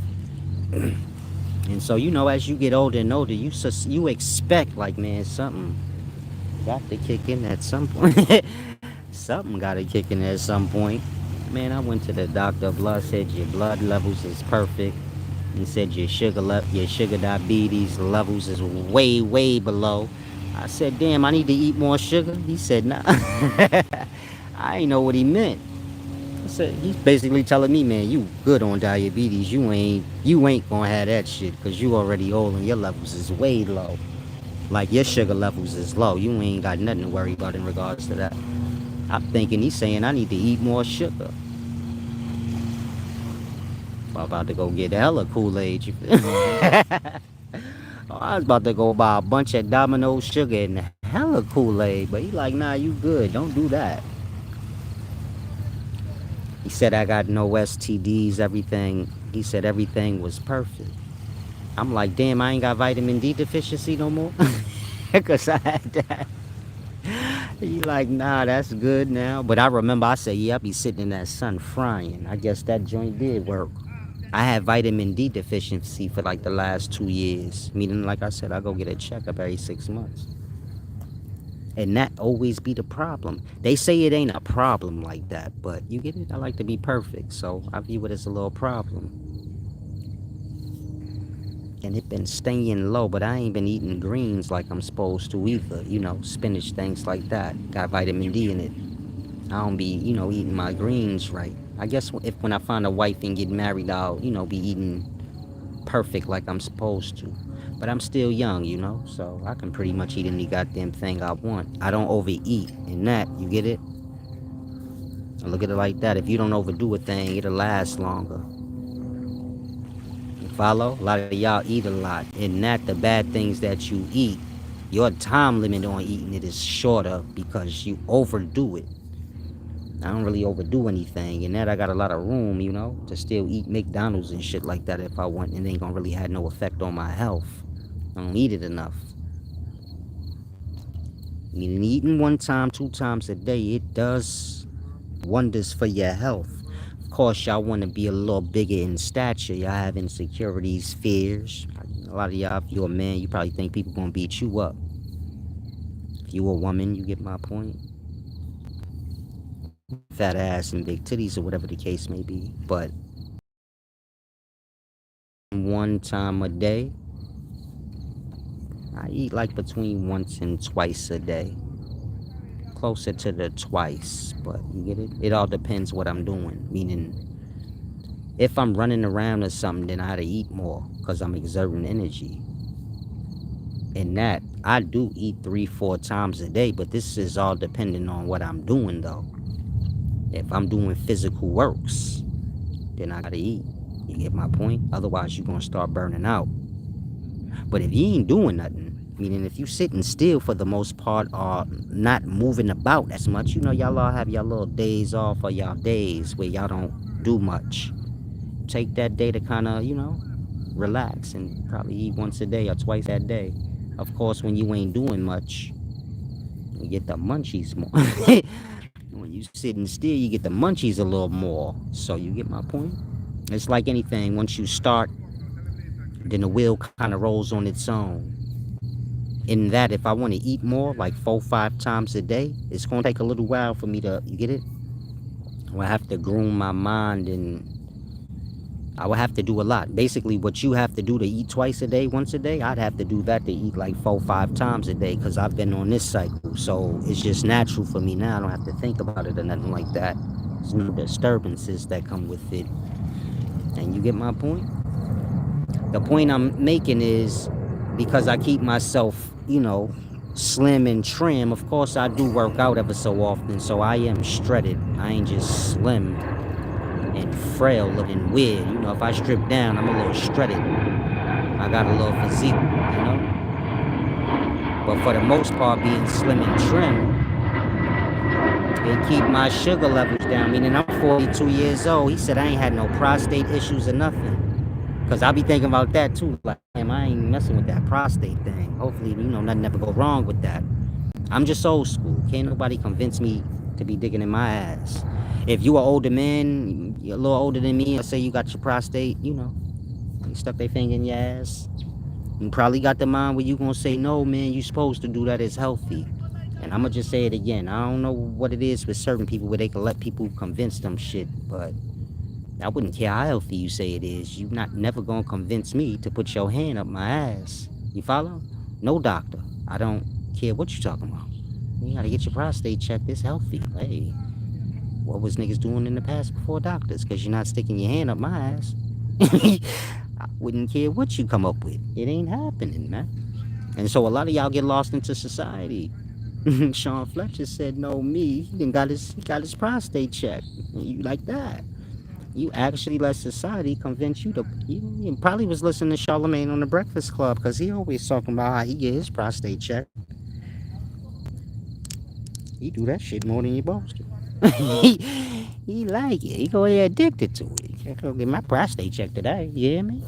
A: And so, as you get older and older, you expect, like, man, something got to kick in at some point. Something got to kick in at some point. Man, I went to the doctor. Blood said your blood levels is perfect. He said your sugar diabetes levels is way, way below. I said, damn, I need to eat more sugar. He said, nah. I ain't know what he meant. I said, he's basically telling me, man, you good on diabetes. You ain't gonna have that shit because you already old and your levels is way low. Like your sugar levels is low. You ain't got nothing to worry about in regards to that. I'm thinking he's saying I need to eat more sugar. I'm about to go get hella Kool-Aid. I was about to go buy a bunch of Domino's sugar and hella Kool-Aid, but he like, nah, you good. Don't do that. He said I got no STDs, everything. He said everything was perfect. I'm like, damn, I ain't got vitamin D deficiency no more. Because I had that. He like, nah, that's good now. But I remember I said, yeah, I be sitting in that sun frying. I guess that joint did work. I had vitamin D deficiency for like the last 2 years. Meaning, like I said, I go get a checkup every 6 months. And that always be the problem. They say it ain't a problem like that, but you get it? I like to be perfect, so I view it as a little problem. And it been staying low, but I ain't been eating greens like I'm supposed to either. Spinach, things like that. Got vitamin D in it. I don't be, eating my greens right. I guess if when I find a wife and get married, I'll, be eating perfect like I'm supposed to. But I'm still young, so I can pretty much eat any goddamn thing I want. I don't overeat in that, you get it? Look at it like that. If you don't overdo a thing, it'll last longer. You follow? A lot of y'all eat a lot. In that, the bad things that you eat, your time limit on eating it is shorter because you overdo it. I don't really overdo anything. In that, I got a lot of room, to still eat McDonald's and shit like that if I want. And it ain't gonna really have no effect on my health. I don't eat it enough. Meaning eating 1 time, 2 times a day, it does wonders for your health. Of course, y'all want to be a little bigger in stature. Y'all have insecurities, fears. A lot of y'all, if you're a man, you probably think people gonna beat you up. If you a woman, you get my point. Fat ass and big titties or whatever the case may be. But 1 time a day, I eat like between once and twice a day. Closer to the twice, but you get it? It all depends what I'm doing. Meaning, if I'm running around or something, then I had to eat more because I'm exerting energy. And that, I do eat 3-4 times a day, but this is all depending on what I'm doing though. If I'm doing physical works, then I gotta eat. You get my point? Otherwise, you're gonna start burning out. But if you ain't doing nothing, meaning if you sitting still for the most part or not moving about as much, y'all all have y'all little days off or y'all days where y'all don't do much. Take that day to kind of, relax and probably eat once a day or twice that day. Of course, when you ain't doing much, you get the munchies more. When you sitting still, you get the munchies a little more. So you get my point? It's like anything. Once you start, then the wheel kind of rolls on its own. In that, if I want to eat more, like 4-5 times a day, it's going to take a little while for me to, you get it? I have to groom my mind and I would have to do a lot. Basically, what you have to do to eat twice a day, once a day, I'd have to do that to eat like 4, 5 times a day because I've been on this cycle. So it's just natural for me now. I don't have to think about it or nothing like that. There's no disturbances that come with it. And you get my point? The point I'm making is because I keep myself, slim and trim. Of course, I do work out ever so often, so I am shredded. I ain't just slim and frail looking weird. If I strip down, I'm a little shredded. I got a little physique. But for the most part, being slim and trim, they keep my sugar levels down. Meaning I'm 42 years old. He said I ain't had no prostate issues or nothing. Because I be thinking about that too. Like, damn, I ain't messing with that prostate thing. Hopefully, nothing ever go wrong with that. I'm just old school. Can't nobody convince me to be digging in my ass. If you an older man, you're a little older than me, let's say you got your prostate, you stuck their finger in your ass. You probably got the mind where you gonna say, no, man, you supposed to do that, it's healthy. And I'm gonna just say it again. I don't know what it is with certain people where they can let people convince them shit, but I wouldn't care how healthy you say it is. You not never gonna convince me to put your hand up my ass. You follow? No doctor. I don't care what you talking about. You gotta get your prostate checked. It's healthy. Hey, what was niggas doing in the past before doctors? Because you're not sticking your hand up my ass. I wouldn't care what you come up with. It ain't happening, man. And so a lot of y'all get lost into society. Sean Fletcher said, no, me. He got his prostate checked. You like that? You actually let society convince you to. You probably was listening to Charlemagne on the Breakfast Club because he always talking about how he get his prostate checked. He do that shit more than you supposed to. he like it. He go ahead addicted to it. I go get my prostate checked today. You hear me?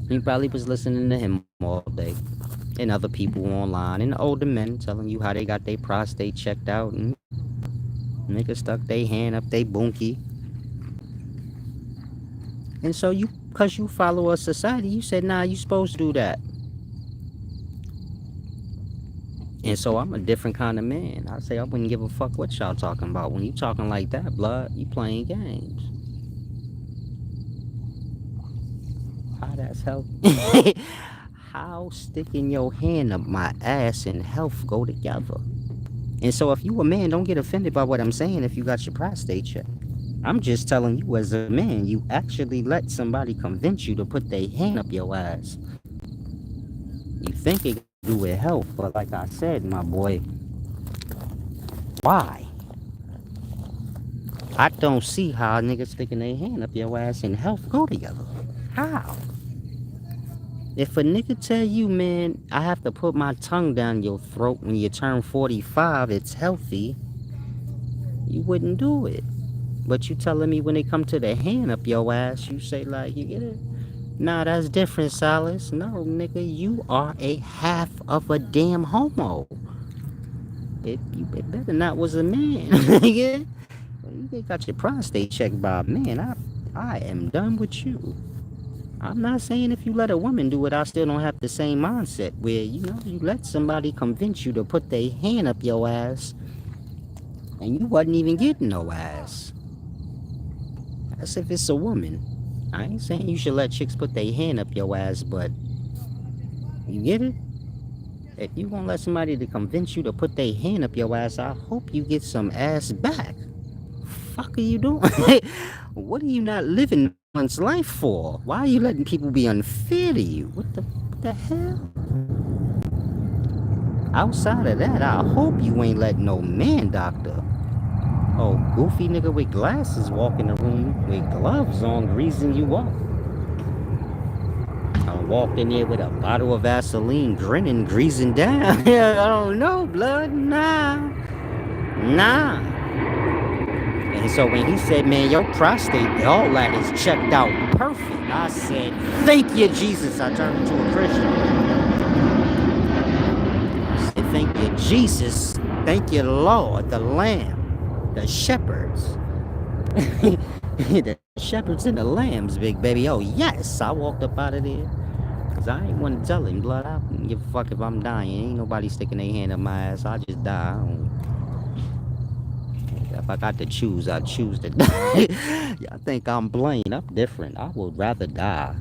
A: He probably was listening to him all day. And other people online and older men telling you how they got their prostate checked out and niggas stuck their hand up they bunkie. And so cause you follow a society, you said, nah, you supposed to do that. And so I'm a different kind of man. I say I wouldn't give a fuck what y'all talking about. When you talking like that, blood, you playing games. How that's healthy? How sticking your hand up my ass and health go together? And so if you a man, don't get offended by what I'm saying if you got your prostate checked. I'm just telling you as a man, you actually let somebody convince you to put their hand up your ass. You think it do with health, but like I said, my boy, why? I don't see how niggas sticking their hand up your ass and health go together. How? If a nigga tell you, man, I have to put my tongue down your throat when you turn 45, it's healthy, you wouldn't do it. But you telling me when it come to the hand up your ass, you say like, you get it? Nah, that's different, Silas. No, nigga, you are a half of a damn homo. It better not was a man, nigga. You got your prostate checked by a man. I am done with you. I'm not saying if you let a woman do it, I still don't have the same mindset where, you let somebody convince you to put their hand up your ass and you wasn't even getting no ass. That's if it's a woman. I ain't saying you should let chicks put their hand up your ass, but you get it? If you gonna let somebody to convince you to put their hand up your ass, I hope you get some ass back. Fuck are you doing? What are you not living one's life for? Why are you letting people be unfair to you? What the hell? Outside of that, I hope you ain't letting no man doctor. Oh, goofy nigga with glasses walk in the room with gloves on, greasing you up. I walked in there with a bottle of Vaseline, grinning, greasing down. I don't know, blood, nah. And so when he said, man, your prostate, all that is checked out perfect, I said, thank you, Jesus. I turned into a Christian. I said, thank you, Jesus. Thank you, Lord, the Lamb. The shepherds. The shepherds and the lambs, big baby. Oh, yes. I walked up out of there. Because I ain't want to tell him, blood. I don't give a fuck if I'm dying. Ain't nobody sticking their hand up my ass. I just die. if I got to choose, I'd choose to die. Y'all think I'm blind? I'm different. I would rather die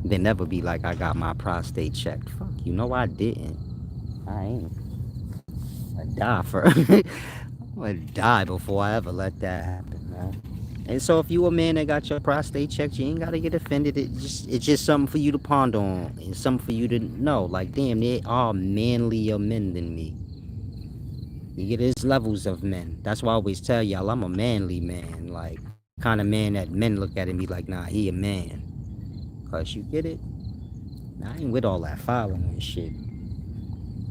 A: than never be like I got my prostate checked. Fuck, you know I didn't. I ain't. I die for. I'm gonna die before I ever let that happen, man. And so if you a man that got your prostate checked, you ain't gotta get offended. It's just something for you to ponder on. It's something for you to know. Like, damn, they are manlier men than me. You get there's levels of men. That's why I always tell y'all I'm a manly man. Like, kind of man that men look at and be like, nah, he a man. Cause you get it? I ain't with all that following and shit.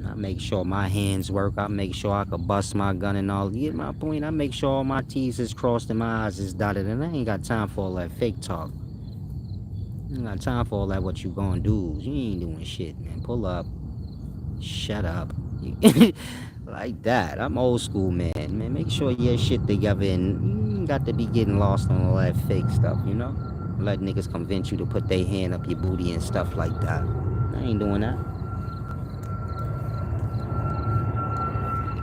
A: I make sure my hands work. I make sure I could bust my gun and all. You get my point? I make sure all my T's is crossed and my I's is dotted. And I ain't got time for all that fake talk. I ain't got time for all that what you gonna do. You ain't doing shit, man. Pull up. Shut up. Like that. I'm old school, man. Man, make sure your shit together and you ain't got to be getting lost on all that fake stuff, you know? Let niggas convince you to put their hand up your booty and stuff like that. I ain't doing that.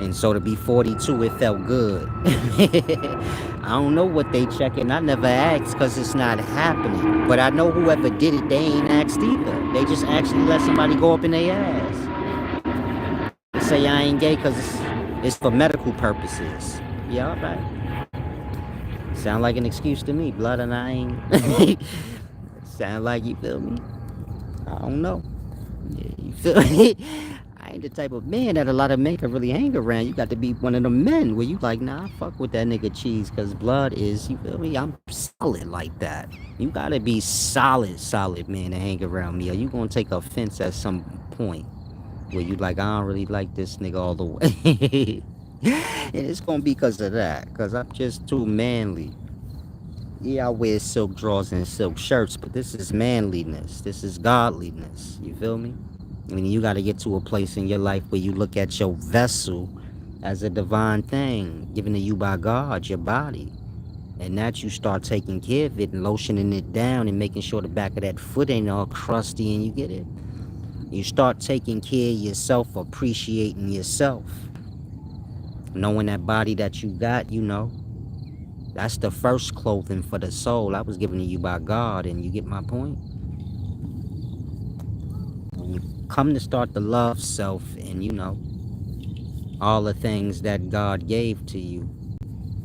A: And so to be 42, it felt good. I don't know what they checking. I never asked because it's not happening. But I know whoever did it, they ain't asked either. They just actually let somebody go up in their ass. They say I ain't gay because it's for medical purposes. Yeah, all right. Sound like an excuse to me, blood, and I ain't. Sound like, you feel me? I don't know. Yeah, you feel me? I ain't the type of man that a lot of men can really hang around. You got to be one of them men where you like, nah, I fuck with that nigga cheese, because blood is, you feel me? I'm solid like that. You got to be solid man to hang around me, or you going to take offense at some point where you like, I don't really like this nigga all the way. And it's going to be because of that, because I'm just too manly. Yeah, I wear silk drawers and silk shirts, but this is manliness. This is godliness. You feel me? I mean, you got to get to a place in your life where you look at your vessel as a divine thing given to you by God, your body. And that you start taking care of it and lotioning it down and making sure the back of that foot ain't all crusty, and you get it. You start taking care of yourself, appreciating yourself. Knowing that body that you got, you know, that's the first clothing for the soul. I was given to you by God, and you get my point? When you come to start to love self and, you know, all the things that God gave to you,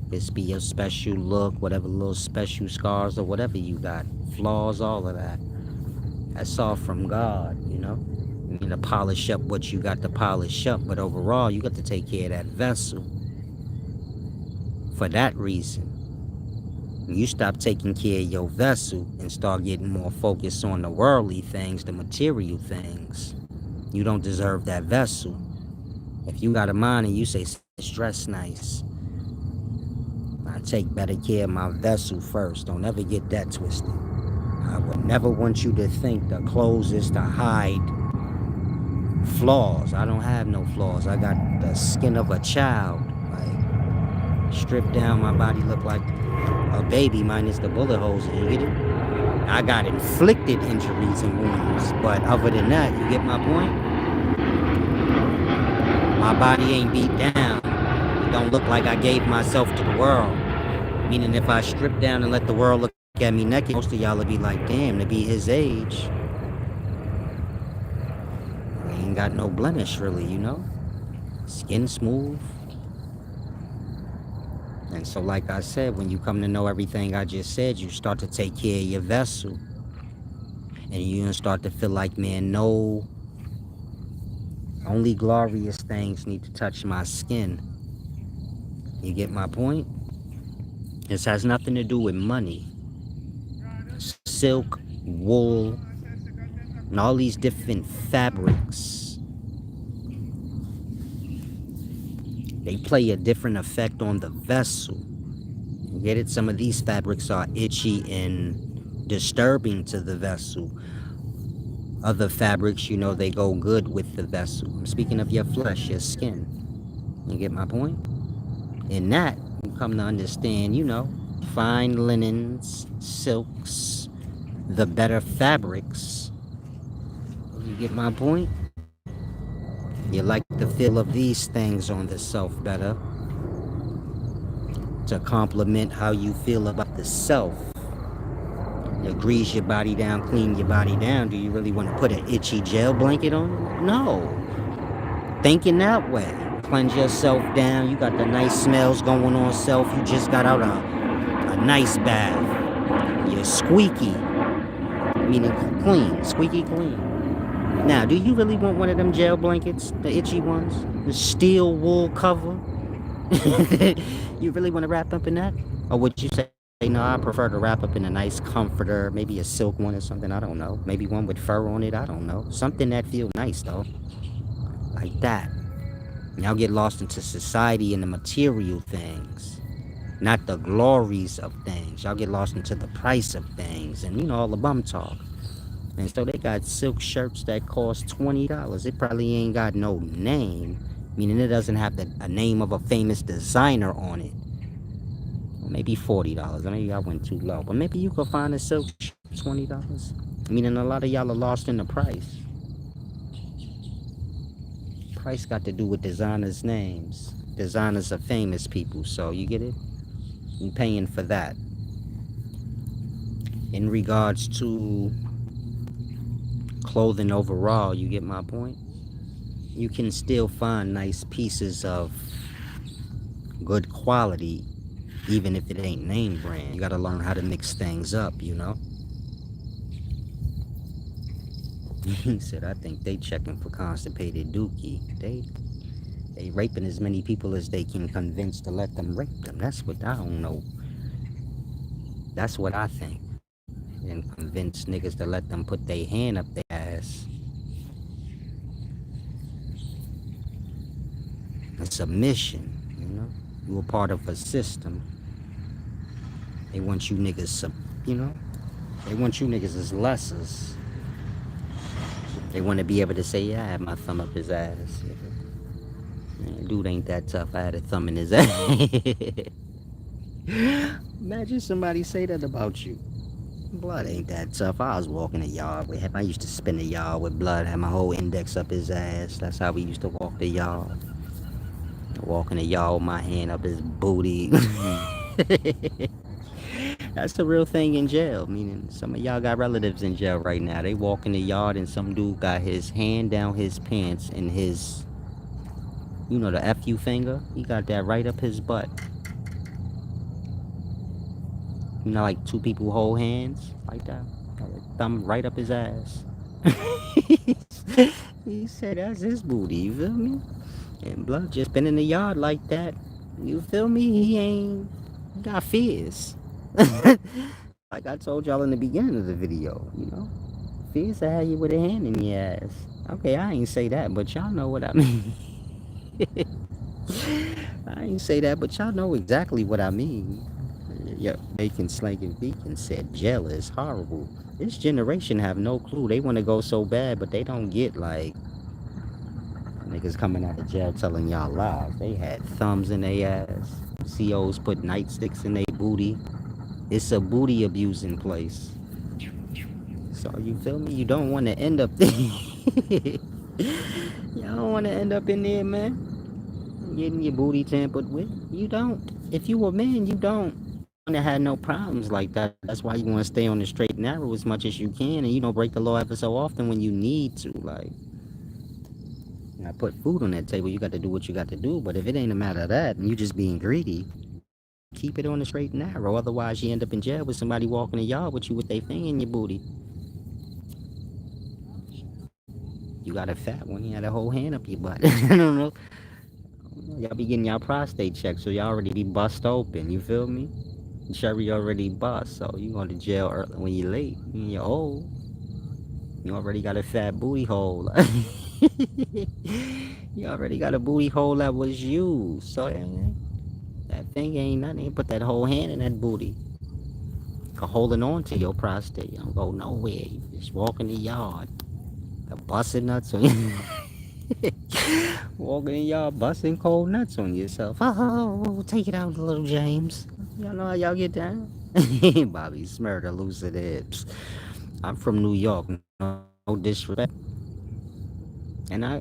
A: this be your special look, whatever little special scars or whatever you got, flaws, all of that. That's all from God, you know? You need to polish up what you got to polish up, but overall, you got to take care of that vessel. For that reason, when you stop taking care of your vessel and start getting more focused on the worldly things, the material things, you don't deserve that vessel. If you got a mind and you say, dress nice, I take better care of my vessel first. Don't ever get that twisted. I would never want you to think the clothes is to hide flaws. I don't have no flaws. I got the skin of a child. Like, stripped down, my body look like a baby minus the bullet holes. You get it? I got inflicted injuries and wounds, but other than that, you get my point? My body ain't beat down. It don't look like I gave myself to the world. Meaning if I strip down and let the world look at me naked, most of y'all would be like, damn, to be his age, I ain't got no blemish really, you know? Skin smooth. And so like I said, when you come to know everything I just said, you start to take care of your vessel. And you start to feel like, man, no, only glorious things need to touch my skin. You get my point? This has nothing to do with money. Silk, wool, and all these different fabrics, they play a different effect on the vessel. You get it? Some of these fabrics are itchy and disturbing to the vessel. Other fabrics, you know, they go good with the vessel. I'm speaking of your flesh, your skin. You get my point? In that, you come to understand, you know, fine linens, silks, the better fabrics. You get my point? You like the feel of these things on the self better. to complement how you feel about the self. Grease your body down, clean your body down. Do you really want to put an itchy gel blanket on it? No. Thinking that way. Cleanse yourself down. You got the nice smells going on self. You just got out a nice bath. You're squeaky, meaning clean, squeaky clean. Now, do you really want one of them gel blankets, the itchy ones? The steel wool cover? You really want to wrap up in that? Or would you say, no, I prefer to wrap up in a nice comforter, maybe a silk one or something, I don't know. Maybe one with fur on it, I don't know. Something that feels nice, though. Like that. Y'all get lost into society and the material things, not the glories of things. Y'all get lost into the price of things and, all the bum talk. And so they got silk shirts that cost $20. It probably ain't got no name, meaning it doesn't have a name of a famous designer on it. Or maybe $40. Maybe I went too low. But maybe you could find a silk shirt for $20. Meaning a lot of y'all are lost in the price. Price got to do with designers' names. Designers are famous people, so you get it? You paying for that. In regards to clothing overall, you get my point? You can still find nice pieces of good quality, even if it ain't name brand. You gotta learn how to mix things up, He said, I think they checking for constipated dookie. They raping as many people as they can convince to let them rape them. That's what I don't know. That's what I think. And convince niggas to let them put their hand up their ass. A submission, You a part of a system. They want you niggas, They want you niggas as lessers. They want to be able to say, yeah, I had my thumb up his ass. Man, dude ain't that tough. I had a thumb in his ass. Imagine somebody say that about you. Blood ain't that tough. I was walking the yard with him. I used to spin the yard with blood. Had my whole index up his ass. That's how we used to walk the yard. Walking the yard with my hand up his booty. That's the real thing in jail. Meaning some of y'all got relatives in jail right now. They walk in the yard and some dude got his hand down his pants and his, the FU finger. He got that right up his butt. Like two people hold hands like that. Thumb right up his ass. He said that's his booty, you feel me? And blood just been in the yard like that. You feel me? He got fears. Like I told y'all in the beginning of the video, Fears to have you with a hand in your ass. Okay, I ain't say that, but y'all know what I mean. I ain't say that, but y'all know exactly what I mean. Yeah, Bacon, Slankin' Beacon said jail is horrible. This generation have no clue. They want to go so bad, but they don't get like niggas coming out of jail telling y'all lies. They had thumbs in their ass. COs put nightsticks in their booty. It's a booty abusing place. So you feel me? You don't want to end up there. You don't want to end up in there, man. Getting your booty tampered with. You don't. If you a man, you don't want to have no problems like that. That's why you want to stay on the straight and narrow as much as you can, and you don't break the law ever so often when you need to. Like, I put food on that table. You got to do what you got to do. But if it ain't a matter of that, and you just being greedy, keep it on the straight and narrow. Otherwise, you end up in jail with somebody walking the yard with you with their finger in your booty. You got a fat one. You had a whole hand up your butt. I don't know. Y'all be getting y'all prostate checked, so y'all already be bust open. You feel me? Cherry already bust, so you going to jail early when you're late. When you're old, you already got a fat booty hole. You already got a booty hole that was used. So that thing ain't nothing. Put that whole hand in that booty. Holding on to your prostate. You don't go nowhere. You just walk in the yard. The busting nuts on you. Walking in y'all busting cold nuts on yourself. Oh, take it out, little James. Y'all know how y'all get down? Bobby Smurder, lucid hips. I'm from New York, no disrespect. And I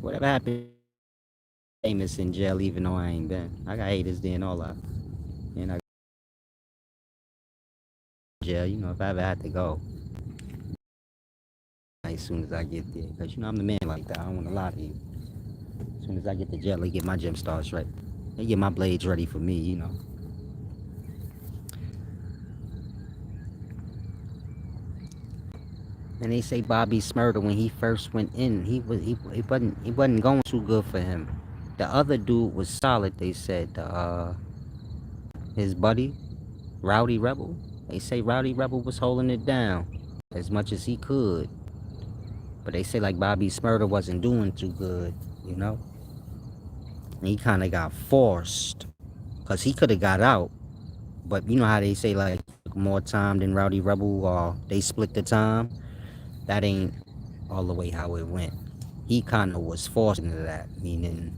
A: whatever happened famous in jail even though I ain't been. I got haters there and all that. And I jail, if I ever had to go, as soon as I get there. Because, I'm the man like that. I don't want to lie to you. As soon as I get to jail, they get my gym stars right. They get my blades ready for me. And they say Bobby Smurder, when he first went in, he wasn't going too good for him. The other dude was solid. They said his buddy Rowdy Rebel. They say Rowdy Rebel was holding it down as much as he could, but they say like Bobby Smurder wasn't doing too good. You know, and he kind of got forced because he could have got out, but you know how they say like more time than Rowdy Rebel, or they split the time. That ain't all the way how it went. He kind of was forced into that, meaning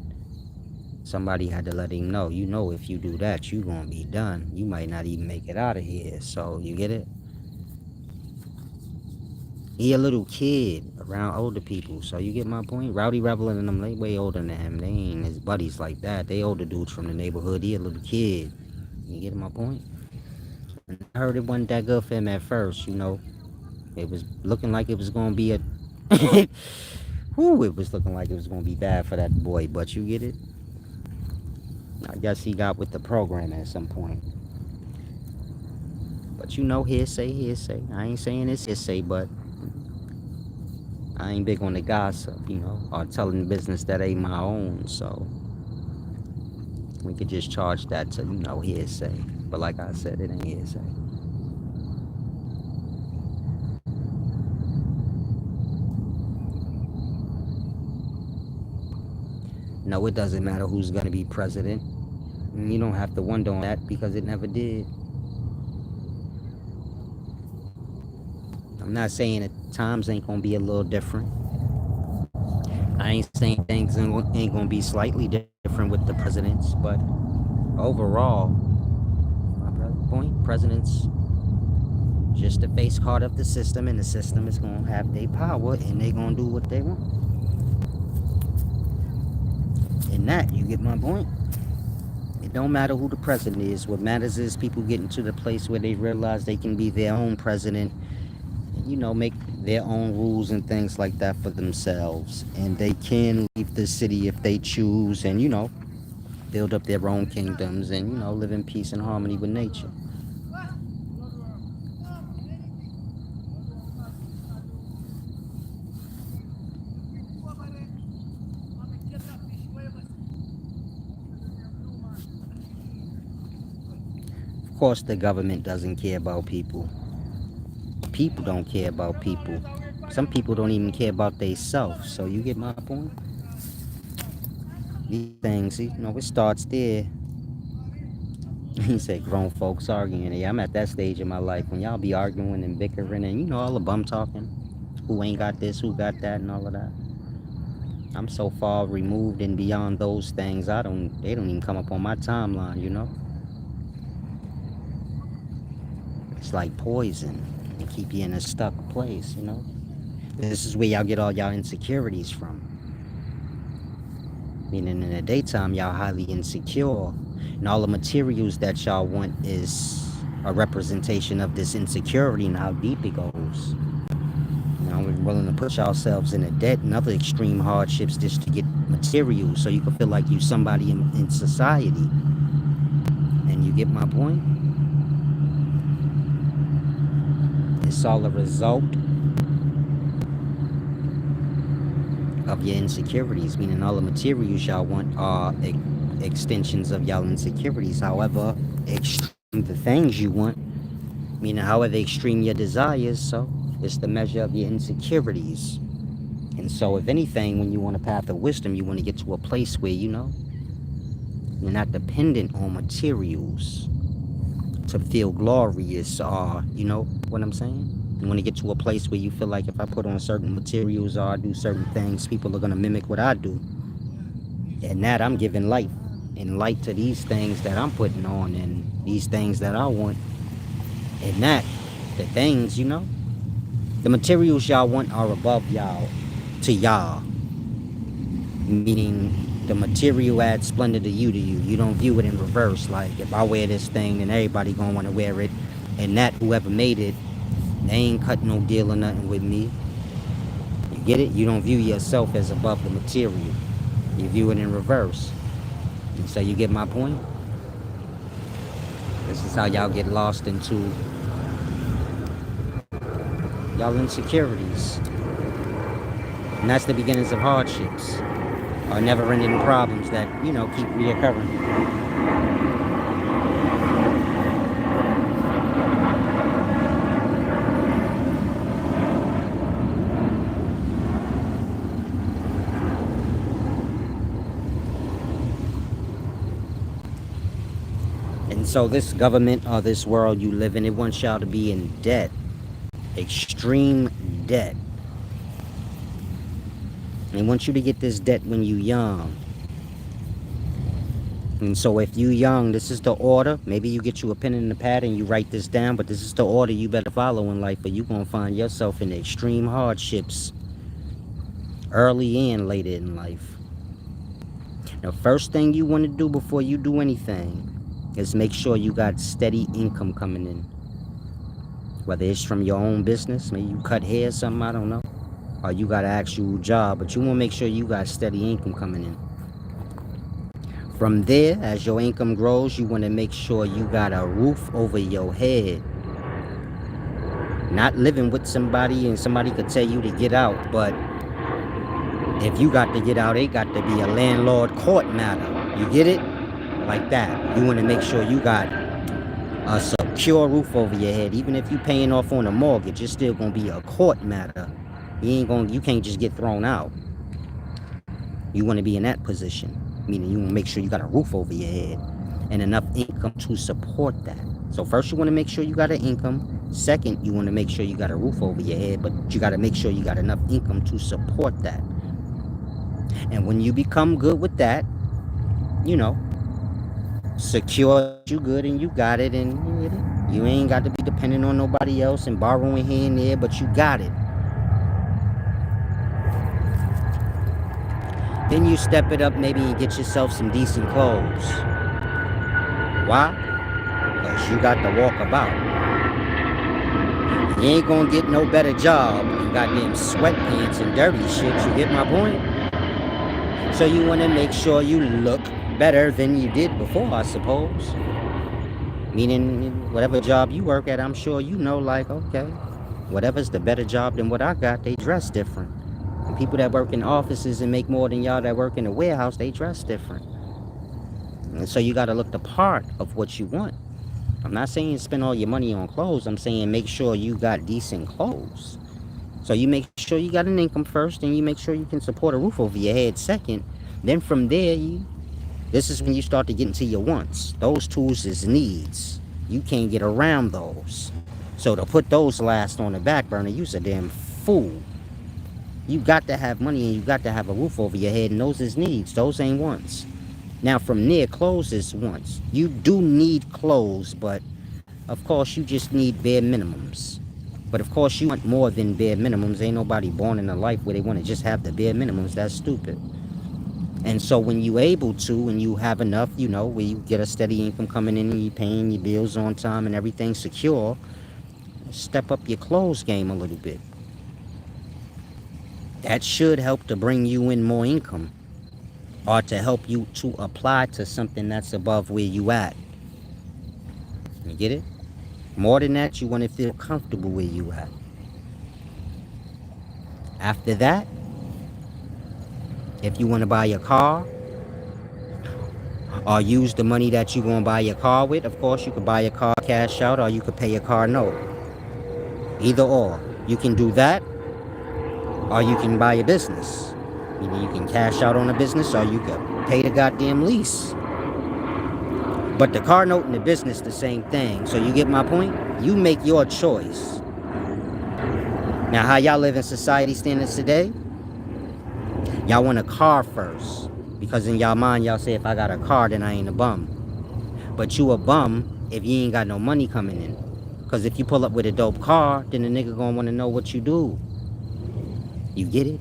A: somebody had to let him know, if you do that, you gonna be done. You might not even make it out of here. So you get it? He a little kid around older people. So you get my point? Rowdy Rebel and them, they way older than him. They ain't his buddies like that. They older dudes from the neighborhood. He a little kid. You get my point? And I heard it wasn't that good for him at first. It was looking like it was gonna be a Whew, it was looking like it was gonna be bad for that boy, but you get it? I guess he got with the program at some point. But hearsay, hearsay. I ain't saying it's hearsay, but I ain't big on the gossip, or telling business that ain't my own. So we could just charge that to, hearsay. But like I said, it ain't hearsay. No, it doesn't matter who's gonna be president. You don't have to wonder on that because it never did. I'm not saying that times ain't gonna be a little different. I ain't saying things ain't gonna be slightly different with the presidents, but overall, my point, presidents just the face card of the system, and the system is gonna have their power, and they gonna do what they want. And that, you get my point? It don't matter who the president is. What matters is people getting to the place where they realize they can be their own president, and, make their own rules and things like that for themselves. And they can leave the city if they choose and, build up their own kingdoms and, live in peace and harmony with nature. Of course, the government doesn't care about people. People don't care about people. Some people don't even care about themselves. So you get my point? These things, it starts there. He said grown folks arguing. Yeah, I'm at that stage in my life when y'all be arguing and bickering and all the bum talking. Who ain't got this, who got that, and all of that. I'm so far removed and beyond those things. They don't even come up on my timeline. It's like poison. It keep you in a stuck place. This is where y'all get all y'all insecurities from. Meaning in the daytime, y'all highly insecure. And all the materials that y'all want is a representation of this insecurity and how deep it goes. We're willing to put yourselves in a debt and other extreme hardships just to get materials so you can feel like you're somebody in society. And you get my point? It's all a result of your insecurities, meaning all the materials y'all want are extensions of y'all insecurities. However extreme the things you want, meaning however extreme your desires, so it's the measure of your insecurities. And so if anything, when you want a path of wisdom, you want to get to a place where you're not dependent on materials to feel glorious, or you know what I'm saying? You want to get to a place where you feel like if I put on certain materials or I do certain things, people are going to mimic what I do. And that I'm giving life and light to these things that I'm putting on and these things that I want. And that, the things, the materials y'all want are above y'all, to y'all. Meaning The material adds splendor to you. You don't view it in reverse. Like, if I wear this thing, then everybody gonna want to wear it. And that, whoever made it, they ain't cut no deal or nothing with me. You get it? You don't view yourself as above the material. You view it in reverse. And so you get my point? This is how y'all get lost into y'all insecurities. And that's the beginnings of hardships, or never-ending problems that, keep reoccurring. And so this government or this world you live in, it wants y'all to be in debt, extreme debt. They want you to get this debt when you young. And so if you young, this is the order. Maybe you get you a pen and a pad and you write this down, but this is the order you better follow in life, or you gonna find yourself in extreme hardships early and later in life. The first thing you want to do before you do anything is make sure you got steady income coming in. Whether it's from your own business, maybe you cut hair or something, I don't know. Or you got an actual job, but you want to make sure you got steady income coming in. From there, as your income grows, you want to make sure you got a roof over your head. Not living with somebody and somebody could tell you to get out, but if you got to get out, it got to be a landlord court matter. You get it? Like that. You want to make sure you got a secure roof over your head. Even if you paying off on a mortgage, it's still going to be a court matter. You can't just get thrown out. You want to be in that position. Meaning you want to make sure you got a roof over your head and enough income to support that. So first you want to make sure you got an income. Second, you want to make sure you got a roof over your head, but you got to make sure you got enough income to support that. And when you become good with that, secure you good and you got it, and you ain't got to be dependent on nobody else and borrowing here and there, but you got it. Then you step it up maybe and get yourself some decent clothes. Why? Because you got to walk about. You ain't gonna get no better job than goddamn sweatpants and dirty shit. You get my point? So you want to make sure you look better than you did before, I suppose. Meaning, whatever job you work at, I'm sure like, okay, whatever's the better job than what I got, they dress different. And people that work in offices and make more than y'all that work in a warehouse, they dress different. And so you got to look the part of what you want. I'm not saying spend all your money on clothes. I'm saying make sure you got decent clothes. So you make sure you got an income first, and you make sure you can support a roof over your head second. Then from there, this is when you start to get into your wants. Those tools is needs. You can't get around those. So to put those last on the back burner, you's a damn fool. You got to have money and you got to have a roof over your head, and those is needs. Those ain't wants. Now from there, clothes is wants. You do need clothes, but of course you just need bare minimums. But of course you want more than bare minimums. Ain't nobody born in a life where they want to just have the bare minimums. That's stupid. And so when you able to, and you have enough, where you get a steady income coming in and you paying your bills on time and everything's secure, step up your clothes game a little bit. That should help to bring you in more income, or to help you to apply to something that's above where you at. You get it? More than that, you want to feel comfortable where you at. After that, if you want to buy a car, or use the money that you're going to buy your car with, of course you could buy a car cash out, or you could pay a car note. Either or. You can do that, or you can buy a business. Either you can cash out on a business, or you can pay the goddamn lease. But the car note and the business, the same thing. So you get my point? You make your choice. Now, how y'all live in society standards today? Y'all want a car first. Because in y'all mind, y'all say, if I got a car, then I ain't a bum. But you a bum if you ain't got no money coming in. Because if you pull up with a dope car, then the nigga gonna want to know what you do. You get it?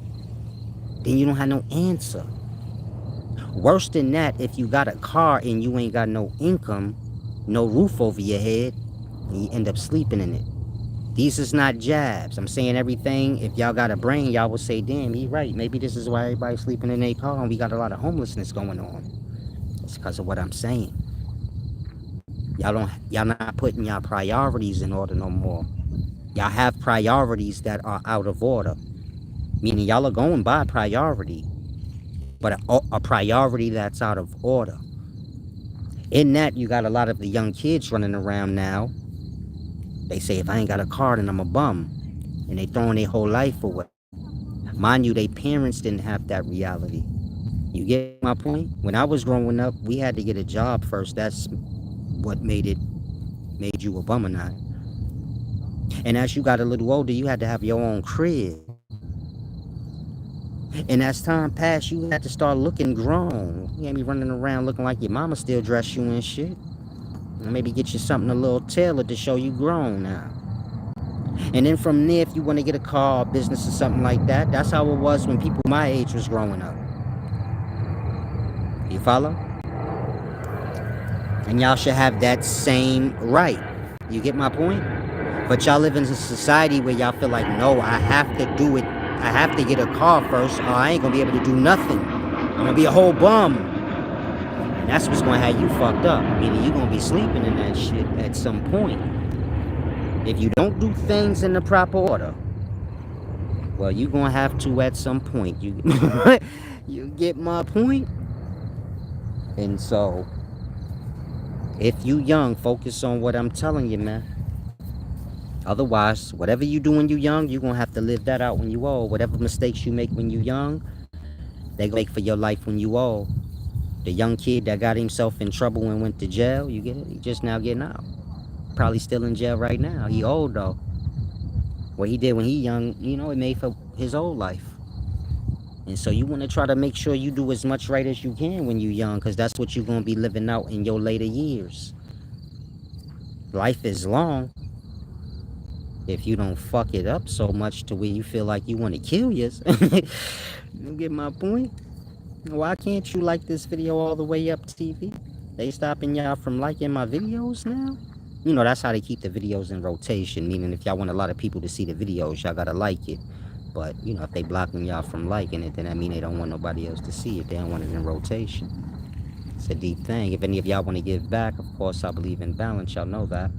A: Then you don't have no answer. Worse than that, if you got a car and you ain't got no income, no roof over your head, and you end up sleeping in it. These is not jabs. I'm saying everything. If y'all got a brain, y'all will say, damn, he right. Maybe this is why everybody's sleeping in their car and we got a lot of homelessness going on. It's because of what I'm saying. Y'all not putting y'all priorities in order no more. Y'all have priorities that are out of order. Meaning y'all are going by priority, but a priority that's out of order. In that, you got a lot of the young kids running around now. They say, if I ain't got a car, then I'm a bum. And they throwing their whole life away. Mind you, their parents didn't have that reality. You get my point? When I was growing up, we had to get a job first. That's what made you a bum or not. And as you got a little older, you had to have your own crib. And as time passed, you had to start looking grown. You ain't be running around looking like your mama still dress you and shit. And maybe get you something a little tailored to show you grown now. And then from there, if you want to get a car or business or something like that, that's how it was when people my age was growing up. You follow? And y'all should have that same right. You get my point? But y'all live in a society where y'all feel like, no, I have to do it. I have to get a car first or I ain't going to be able to do nothing. I'm going to be a whole bum. And that's what's going to have you fucked up. Meaning you're going to be sleeping in that shit at some point. If you don't do things in the proper order, well, you're going to have to at some point. You get my point? And so, if you young, focus on what I'm telling you, man. Otherwise, whatever you do when you young, you're going to have to live that out when you old. Whatever mistakes you make when you young, they going to make for your life when you old. The young kid that got himself in trouble and went to jail, you get it? He just now getting out. Probably still in jail right now. He old, though. What he did when he young, you know, it made for his old life. And so you want to try to make sure you do as much right as you can when you young, because that's what you're going to be living out in your later years. Life is long. If you don't fuck it up so much to where you feel like you want to kill yourself. You get my point? Why can't you like this video all the way up, TV? They stopping y'all from liking my videos now? You know, that's how they keep the videos in rotation, meaning if y'all want a lot of people to see the videos, y'all gotta like it. But, you know, if they blocking y'all from liking it, then that mean they don't want nobody else to see it. They don't want it in rotation. It's a deep thing. If any of y'all want to give back, of course, I believe in balance. Y'all know that.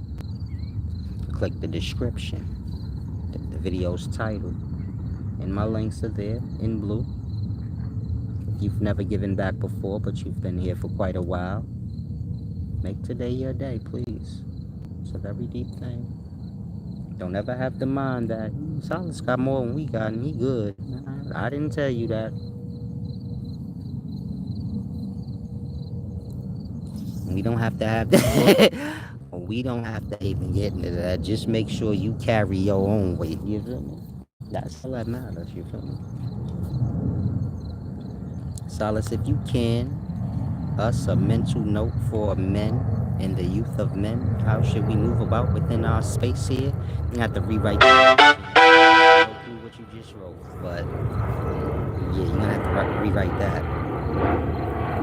A: Click the description. The video's title. And my links are there in blue. If you've never given back before, but you've been here for quite a while, make today your day, please. It's a very deep thing. Don't ever have to mind that Silas got more than we got and he good. I didn't tell you that. We don't have to have that. We don't have to even get into that. Just make sure you carry your own weight. You feel me? That's all that matters. You feel me? Silas, if you can, us a mental note for men and the youth of men. How should we move about within our space here? You have to rewrite that. Go through what you just wrote, but yeah, you're gonna have to rewrite that.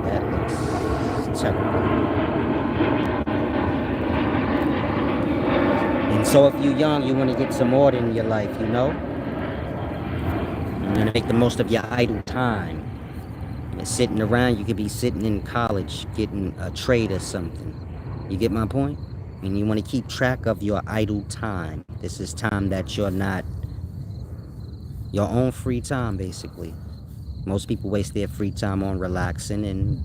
A: That looks terrible. And so if you're young, you want to get some order in your life, you know? You're gonna make the most of your idle time. And sitting around, you could be sitting in college getting a trade or something. You get my point? And you want to keep track of your idle time. This is time that you're not, your own free time, basically. Most people waste their free time on relaxing and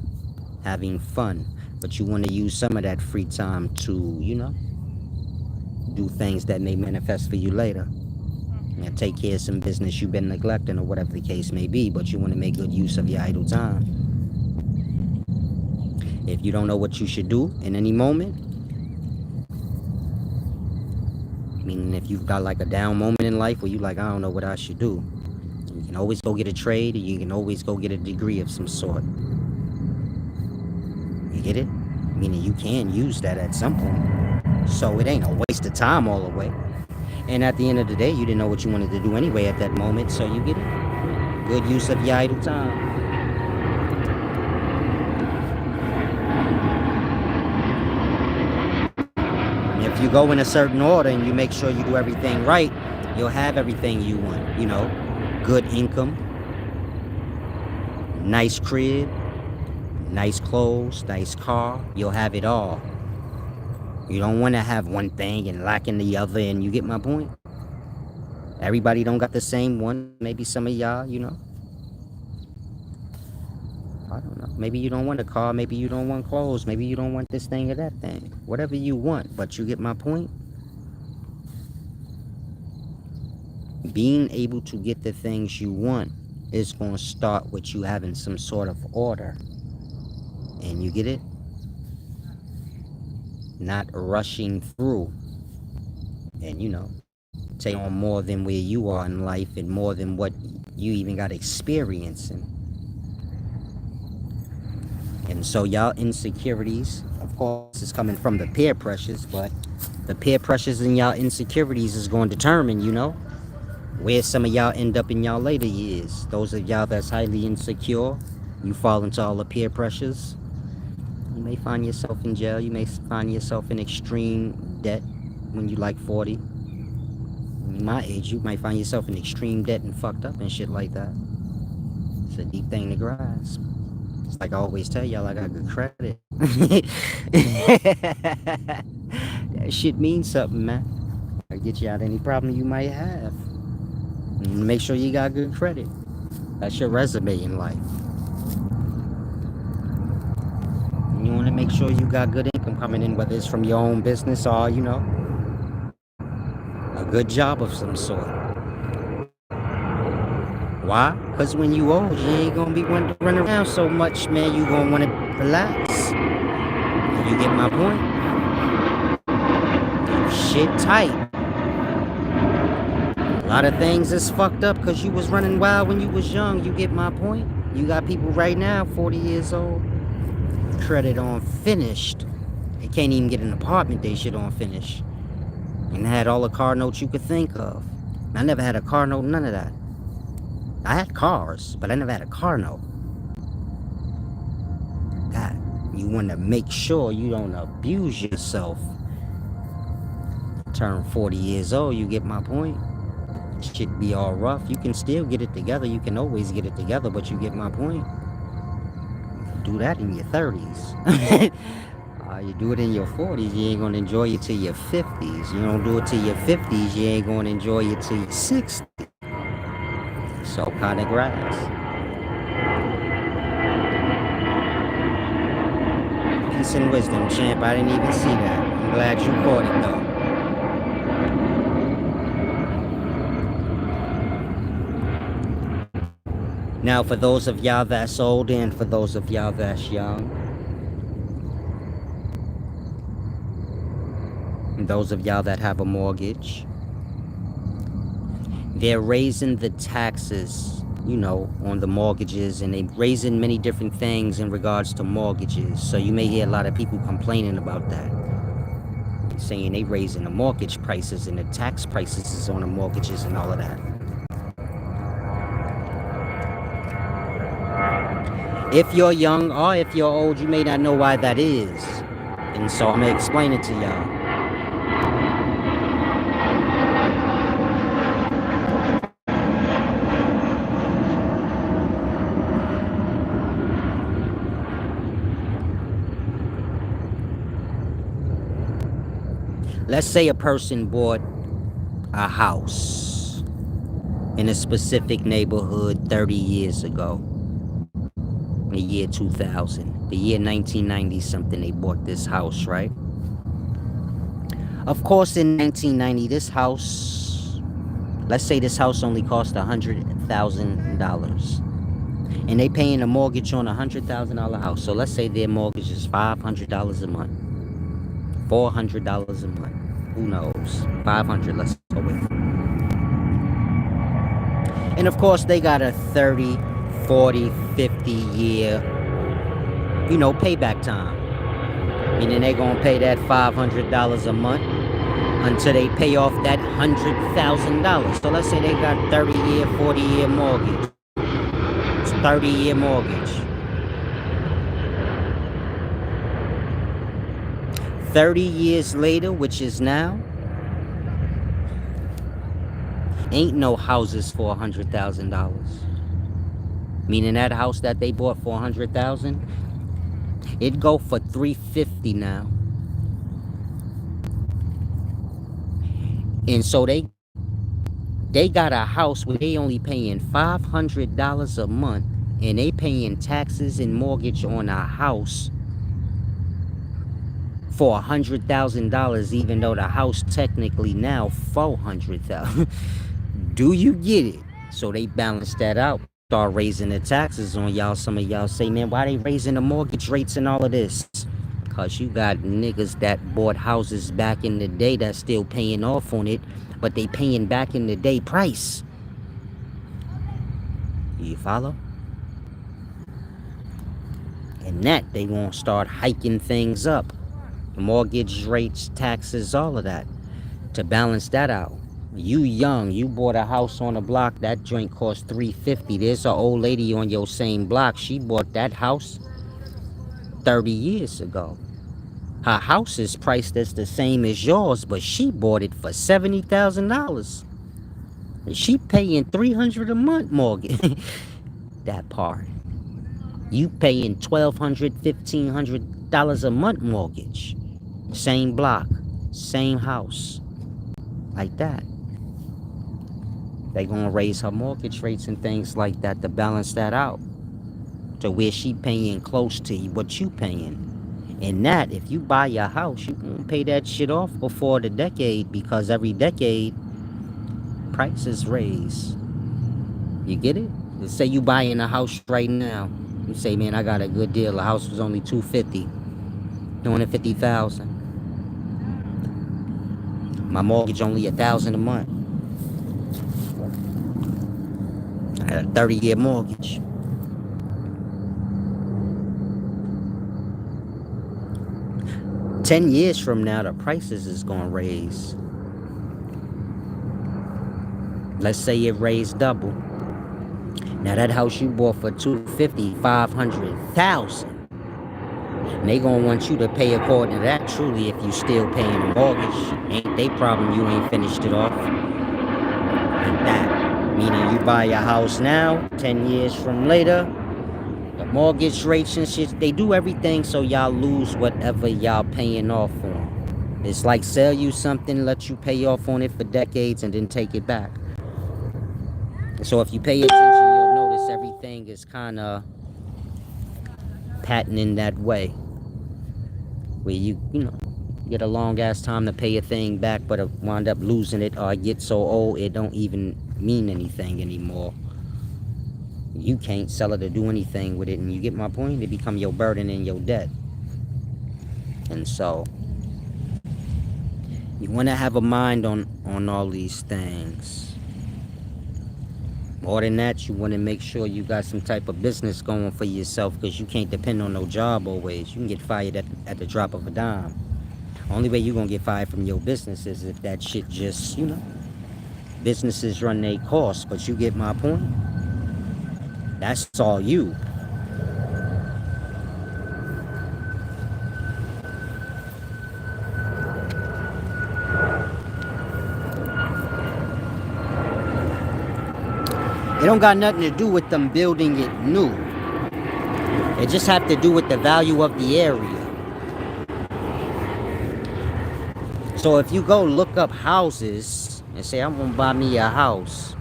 A: having fun. But you want to use some of that free time to, you know, do things that may manifest for you later. And take care of some business you've been neglecting or whatever the case may be, but you want to make good use of your idle time. If you don't know what you should do in any moment, meaning if you've got like a down moment in life where you like, I don't know what I should do, you can always go get a trade or you can always go get a degree of some sort. You get it? Meaning you can use that at some point. So it ain't a waste of time all the way. And at the end of the day, you didn't know what you wanted to do anyway at that moment, so you get it? Good use of your idle time. If you go in a certain order and you make sure you do everything right, you'll have everything you want. You know, good income, nice crib, nice clothes, nice car. You'll have it all. You don't want to have one thing and lacking the other, and you get my point? Everybody don't got the same one. Maybe some of y'all, you know, I don't know. Maybe you don't want a car. Maybe you don't want clothes. Maybe you don't want this thing or that thing. Whatever you want, but you get my point? Being able to get the things you want is going to start with you having some sort of order. And you get it? Not rushing through and, you know, take on more than where you are in life and more than what you even got experiencing. And so y'all insecurities, of course, is coming from the peer pressures, but the peer pressures and y'all insecurities is going to determine, you know, where some of y'all end up in y'all later years. Those of y'all that's highly insecure, you fall into all the peer pressures. You may find yourself in jail. You may find yourself in extreme debt when you like 40. My age, you might find yourself in extreme debt and fucked up and shit like that. It's a deep thing to grasp. It's like I always tell y'all, I got good credit. That shit means something, man. I get you out any problem you might have. And make sure you got good credit. That's your resume in life. And you want to make sure you got good income coming in, whether it's from your own business or, you know, a good job of some sort. Why? Because when you old, you ain't going to be wanting to run around so much, man. You going to want to relax. You get my point? Shit tight. A lot of things is fucked up because you was running wild when you was young. You get my point? You got people right now, 40 years old, credit on finished. They can't even get an apartment, they shit on finished. And had all the car notes you could think of. I never had a car note, none of that. I had cars, but I never had a car note. God, you want to make sure you don't abuse yourself. Turn 40 years old, you get my point? Shit be all rough. You can still get it together. You can always get it together, but you get my point? Do that in your 30s. You do it in your 40s, you ain't going to enjoy it till your 50s. You don't do it till your 50s, you ain't going to enjoy it till your 60s. So kind of grass. Peace and wisdom, champ. I didn't even see that. I'm glad you caught it, though. Now, for those of y'all that's old and for those of y'all that's young, and those of y'all that have a mortgage, they're raising the taxes, you know, on the mortgages, and they're raising many different things in regards to mortgages. So you may hear a lot of people complaining about that, saying they raising the mortgage prices and the tax prices on the mortgages and all of that. If you're young or if you're old, you may not know why that is. And so I'm going to explain it to y'all. Let's say a person bought a house in a specific neighborhood 30 years ago. The year 2000, the year 1990 something, they bought this house, right? Of course, in 1990, this house, let's say this house only cost $100,000, and they paying a mortgage on a $100,000 house. So let's say their mortgage is $500 a month, $400 a month, who knows, 500, let's go with. And of course, they got a 30, 40, 50 year, you know, payback time. Meaning they're going to pay that $500 a month until they pay off that $100,000. So let's say they got 30-year, 40-year mortgage. It's 30-year mortgage. 30 years later, which is now, ain't no houses for $100,000. Meaning that house that they bought for $100,000, it go for $350 now. And so they got a house where they only paying $500 a month, and they paying taxes and mortgage on a house for $100,000, even though the house technically now $400,000. Do you get it? So they balance that out. Start raising the taxes on y'all. Some of y'all say, man, why they raising the mortgage rates and all of this? Because you got niggas that bought houses back in the day that's still paying off on it, but they paying back in the day price. You follow? And that they won't start hiking things up. Mortgage rates, taxes, all of that. To balance that out. You young, you bought a house on a block, that joint cost $350. There's an old lady on your same block. She bought that house 30 years ago. Her house is priced as the same as yours, but she bought it for $70,000. She paying $300 a month mortgage. That part. You paying $1,200, $1,500 a month mortgage. Same block, same house. Like that. They gonna raise her mortgage rates and things like that to balance that out. To where she paying close to what you paying. And that, if you buy your house, you gonna pay that shit off before the decade, because every decade, prices raise. You get it? Let's say you buying a house right now. You say, man, I got a good deal. The house was only $250, $250,000. My mortgage only $1,000 a month. I had a 30-year mortgage. $10 years from now, the prices is gonna raise. Let's say it raised double. Now that house you bought for $250,000, $500,000. And they gonna want you to pay according to that. Truly, if you still paying a mortgage, ain't they problem you ain't finished it off. Like that. Meaning you buy a house now, 10 years from later, the mortgage rates and shit, they do everything so y'all lose whatever y'all paying off on. It's like sell you something, let you pay off on it for decades, and then take it back. So if you pay attention, you'll notice everything is kind of patterning that way. Where you get a long ass time to pay a thing back, but wind up losing it, or get so old it don't even mean anything anymore. You can't sell it or do anything with it, and you get my point? It become your burden and your debt. And so you want to have a mind on all these things. More than that, you want to make sure you got some type of business going for yourself, because you can't depend on no job always. You can get fired at the drop of a dime. Only way you're going to get fired from your business is if that shit just, businesses run their course. But you get my point? That's all you. It don't got nothing to do with them building it new. It just have to do with the value of the area. So if you go look up houses and say, I'm gonna buy me a house,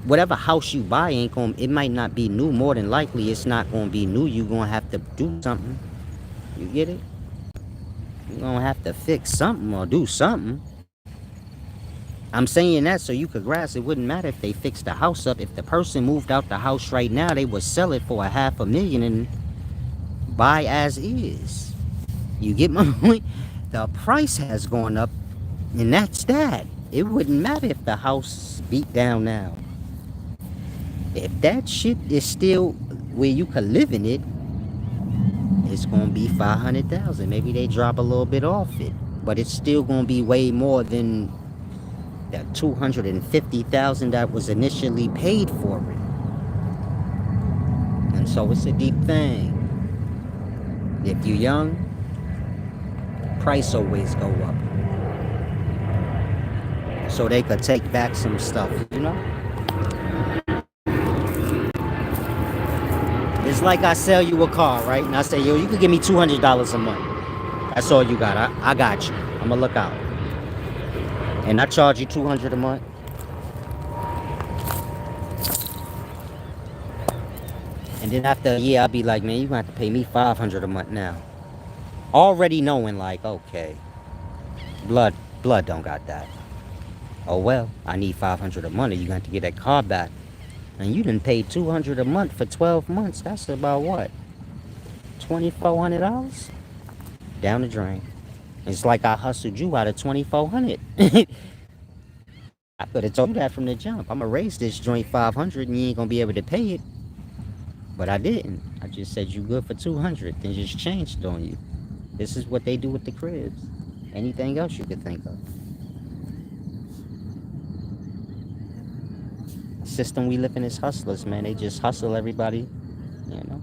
A: whatever house you buy it might not be new. More than likely it's not gonna be new. You're gonna have to do something. You get it? You're gonna have to fix something or do something. I'm saying that so you could grasp it wouldn't matter if they fixed the house up. If the person moved out the house right now, they would sell it for $500,000 and buy as is. You get my point? The price has gone up, and that's that. It wouldn't matter if the house beat down now. If that shit is still where you could live in it, it's gonna be $500,000. Maybe they drop a little bit off it, but it's still gonna be way more than that $250,000 that was initially paid for it. And so it's a deep thing. If you're young, price always go up so they could take back some stuff, you know? It's like I sell you a car, right? And I say, yo, you could give me $200 a month. That's all you got. I got you. I'm gonna look out. And I charge you $200 a month. And then after a year, I'll be like, man, you gonna have to pay me $500 a month now. Already knowing, like, okay, blood don't got that. Oh well, I need $500 a month. You got to get that car back. And you done paid $200 a month for 12 months. That's about what? $2,400? Down the drain. It's like I hustled you out of $2,400. I could have told you that from the jump. I'm gonna raise this joint $500 and you ain't gonna be able to pay it. But I didn't. I just said you good for $200, then just changed it on you. This is what they do with the cribs. Anything else you could think of. The system we live in is hustlers, man. They just hustle everybody, you know.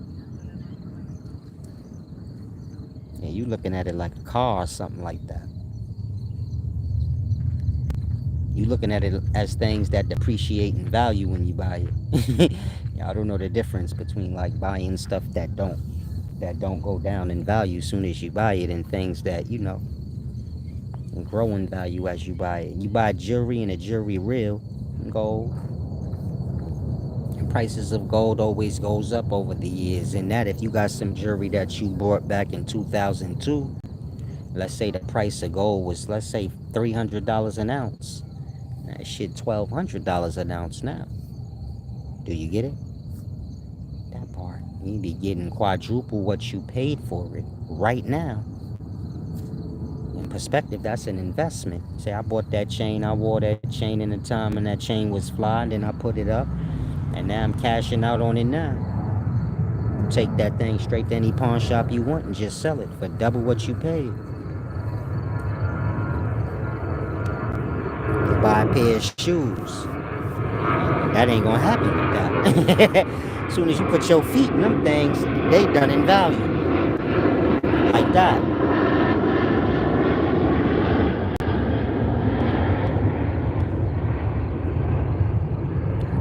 A: Yeah, you looking at it like a car or something like that. You looking at it as things that depreciate in value when you buy it. Yeah, I don't know the difference between like buying stuff that don't go down in value as soon as you buy it, and things that, you know, grow in value as you buy it. You buy jewelry and a jewelry real gold. And prices of gold always goes up over the years. And that if you got some jewelry that you bought back in 2002, let's say the price of gold was, let's say, $300 an ounce. That shit $1,200 an ounce now. Do you get it? That part. You be getting quadruple what you paid for it right now. In perspective, that's an investment. Say I bought that chain, I wore that chain in the time and that chain was fly, and then I put it up, and now I'm cashing out on it now. Take that thing straight to any pawn shop you want and just sell it for double what you paid. You buy a pair of shoes. That ain't gonna happen with that. As soon as you put your feet in them things, they done in value. Like that.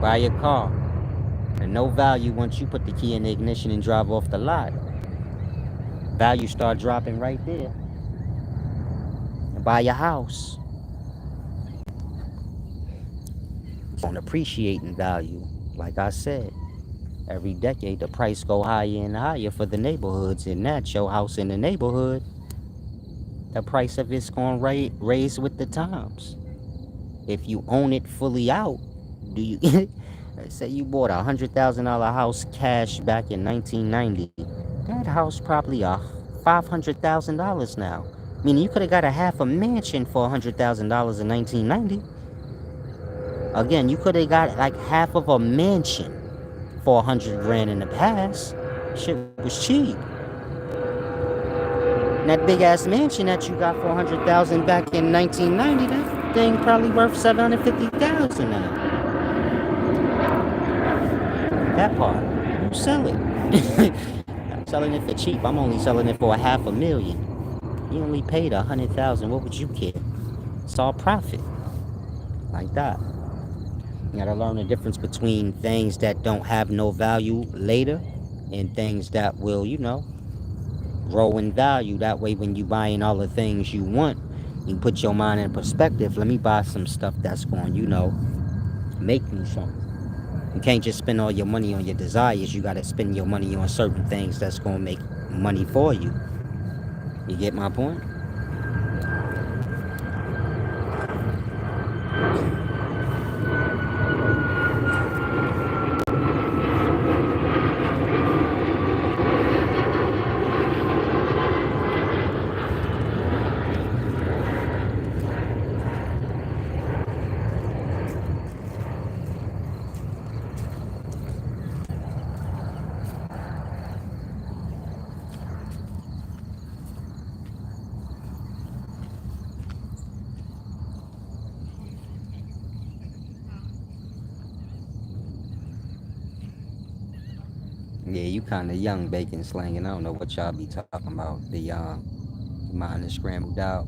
A: Buy your car. And no value once you put the key in the ignition and drive off the lot. Value start dropping right there. And buy your house. It's gonna appreciate in value. Like I said, every decade the price go higher and higher for the neighborhoods, and that's your house in the neighborhood. The price of it's gonna raise with the times. If you own it fully out, do you say you bought $100,000 house cash back in 1990? That house probably $500,000 now. Meaning you could have got a half a mansion for $100,000 in 1990. Again, you could have got like half of a mansion for 100 grand in the past. Shit was cheap. And that big ass mansion that you got for 100,000 back in 1990, that thing probably worth 750,000 now. That part, you sell it. I'm selling it for cheap. I'm only selling it for $500,000. You only paid 100,000. What would you care? It's all profit. Like that. You gotta learn the difference between things that don't have no value later and things that will, you know, grow in value. That way when you buying all the things you want, you put your mind in perspective. Let me buy some stuff that's going, you know, make me something. You can't just spend all your money on your desires. You gotta spend your money on certain things that's gonna make money for you. You get my point? Yeah, you kind of young, bacon slanging. I don't know what y'all be talking about. The Your mind is scrambled out.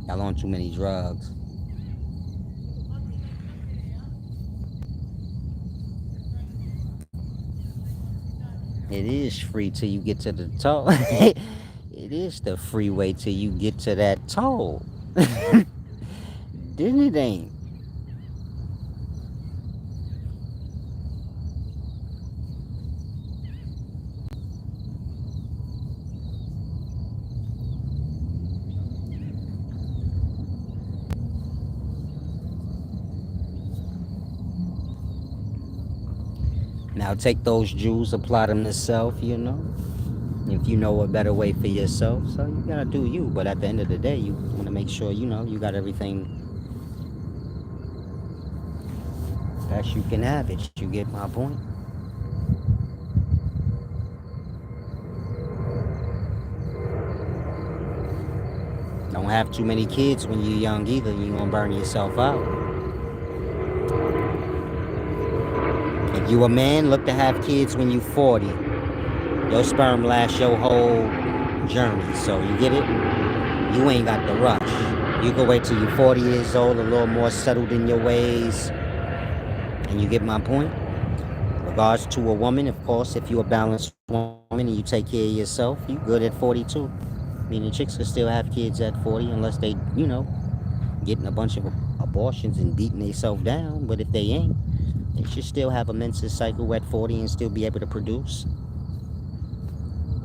A: Y'all on too many drugs. It is free till you get to the toll. It is the freeway till you get to that toll. Then it ain't. Now take those jewels, apply them to self. If you know a better way for yourself, so you gotta do you. But at the end of the day, you wanna make sure you got everything best you can have it. You get my point? Don't have too many kids when you're young either. You gonna burn yourself out. If you a man, look to have kids when you 40. Your sperm lasts your whole journey. So you get it? You ain't got the rush. You can wait till you're 40 years old, a little more settled in your ways. And you get my point? Regards to a woman, of course, if you're a balanced woman and you take care of yourself, you good at 42. Meaning chicks can still have kids at 40 unless they, getting a bunch of abortions and beating themselves down. But if they ain't, they should still have a menstrual cycle at 40 and still be able to produce.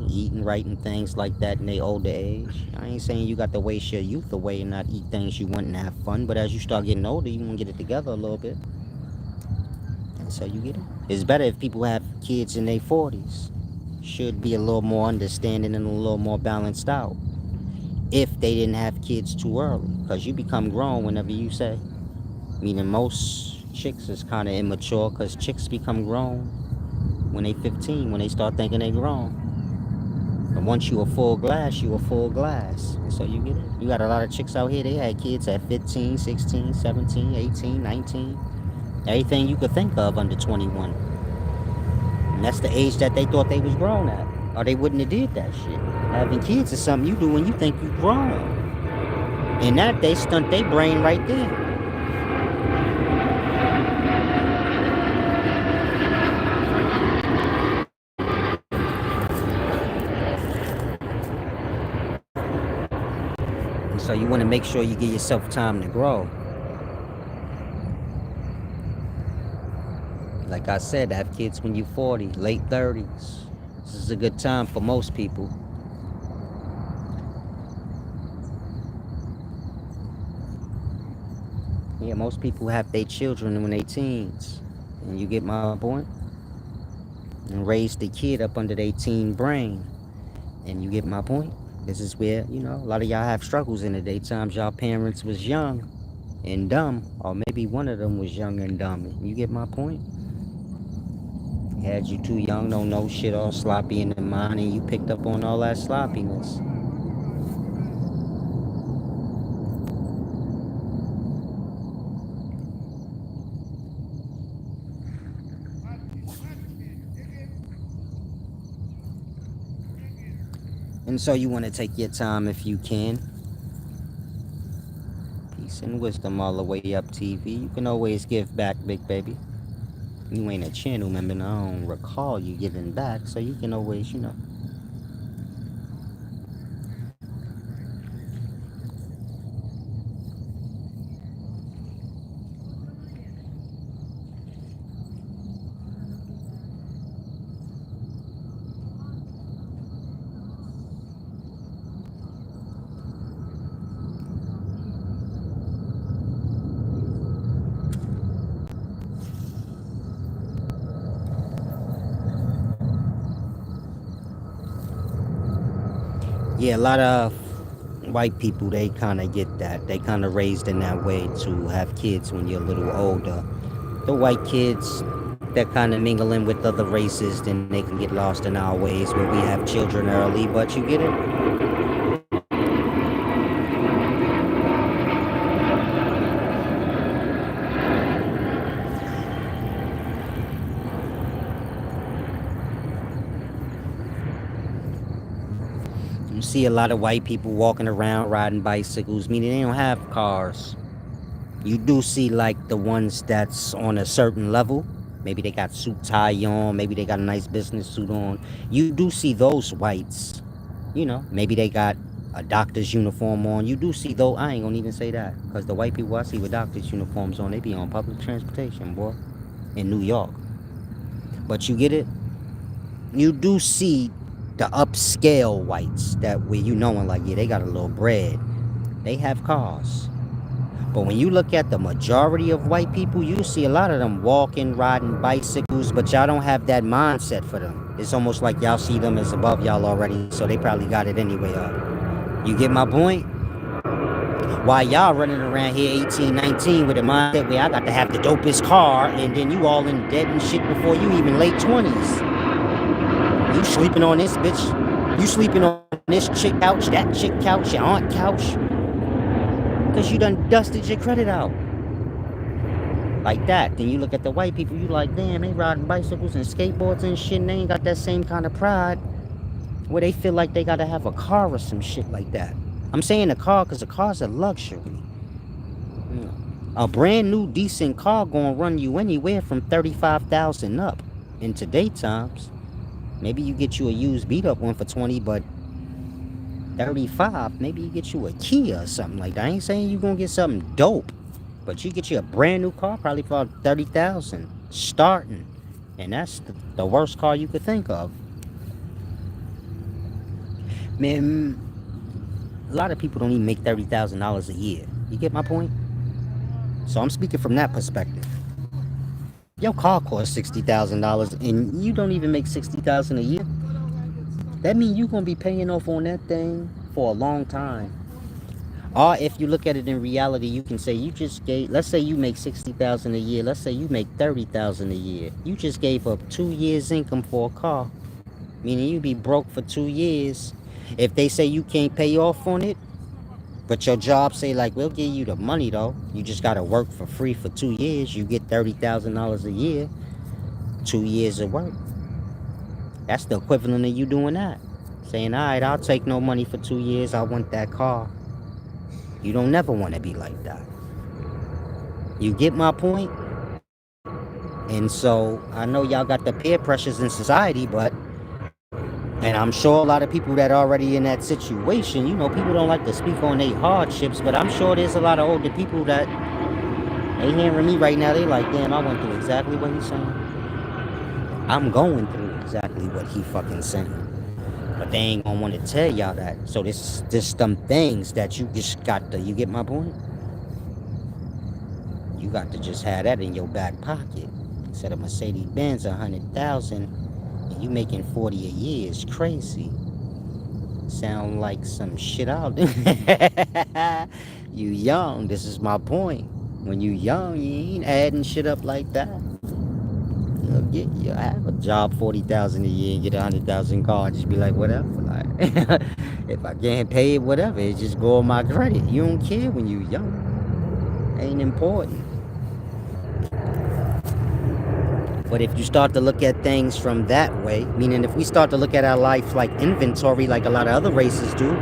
A: Eating right and things like that in their older age. I ain't saying you got to waste your youth away and not eat things you want and have fun, but as you start getting older, you want to get it together a little bit. And so you get it. It's better if people have kids in their 40s. Should be a little more understanding and a little more balanced out. If they didn't have kids too early, because you become grown whenever you say. Meaning most chicks is kind of immature, because chicks become grown when they 15, when they start thinking they grown. But once you a full glass, you a full glass. And so you get it. You got a lot of chicks out here, they had kids at 15, 16, 17, 18, 19. Everything you could think of under 21. And that's the age that they thought they was grown at. Or they wouldn't have did that shit. Having kids is something you do when you think you grown. And that they stunt their brain right there. And so you want to make sure you give yourself time to grow. Like I said, have kids when you're 40, late 30s. This is a good time for most people. Yeah, most people have their children when they teens. And you get my point? And raise the kid up under their teen brain. And you get my point? This is where, a lot of y'all have struggles in the daytimes y'all parents was young and dumb. Or maybe one of them was young and dumb. You get my point? Had you too young, don't know shit, all sloppy in the mind, and you picked up on all that sloppiness. And so you want to take your time if you can. Peace and wisdom all the way up, TV. You can always give back, big baby. You ain't a channel member, and I don't recall you giving back, so you can always. Yeah, a lot of white people, they kind of get that. They kind of raised in that way to have kids when you're a little older. The white kids, they're kind of mingling with other races, then they can get lost in our ways where we have children early, but you get it? You see a lot of white people walking around riding bicycles, meaning they don't have cars. You do see like the ones that's on a certain level. Maybe they got suit tie on, maybe they got a nice business suit on. You do see those whites. Maybe they got a doctor's uniform on. You do see though, I ain't gonna even say that. Because the white people I see with doctor's uniforms on, they be on public transportation, boy. In New York. But you get it? You do see the upscale whites that where you knowing like, yeah, they got a little bread. They have cars. But when you look at the majority of white people, you see a lot of them walking, riding bicycles, but y'all don't have that mindset for them. It's almost like y'all see them as above y'all already, so they probably got it anyway. You get my point? Why y'all running around here 18, 19 with a mindset where I got to have the dopest car, and then you all in debt and shit before you even late 20s. You sleeping on this bitch. You sleeping on this chick couch, that chick couch, your aunt couch. Because you done dusted your credit out. Like that. Then you look at the white people, you like, damn, they riding bicycles and skateboards and shit, and they ain't got that same kind of pride where they feel like they got to have a car or some shit like that. I'm saying a car because a car's a luxury. A brand new decent car gonna run you anywhere from $35,000 up in today's times. Maybe you get you a used beat up one for 20, but 35, maybe you get you a Kia or something like that. I ain't saying you gonna get something dope, but you get you a brand new car probably for 30,000 starting, and that's the worst car you could think of. Man, a lot of people don't even make $30,000 a year. You get my point? So I'm speaking from that perspective. Your car costs $60,000 and you don't even make $60,000 a year. That means you're gonna be paying off on that thing for a long time. Or if you look at it in reality, you can say you just gave, let's say you make $60,000 a year, let's say you make $30,000 a year. You just gave up 2 years income for a car. Meaning you be broke for 2 years. If they say you can't pay off on it, but your job say like, we'll give you the money though. You just gotta work for free for 2 years. You get $30,000 a year, 2 years of work. That's the equivalent of you doing that. Saying, all right, I'll take no money for 2 years. I want that car. You don't never want to be like that. You get my point? And so I know y'all got the peer pressures in society, but, and I'm sure a lot of people that are already in that situation, people don't like to speak on their hardships, but I'm sure there's a lot of older people that they hearing me right now. They like, damn, I went through exactly what he's saying. I'm going through exactly what he fucking saying. But they ain't gonna want to tell y'all that. So this some things that you just got to, you get my point? You got to just have that in your back pocket. Instead of Mercedes-Benz, 100,000, and you making 40 a year is crazy. Sound like some shit out there. You young, this is my point. When you young, you ain't adding shit up like that. You have a job 40,000 a year and get 100,000 car, just be like, whatever. Like, if I can't pay it, whatever, it just go on my credit. You don't care when you young. Ain't important. But if you start to look at things from that way, meaning if we start to look at our life like inventory, like a lot of other races do,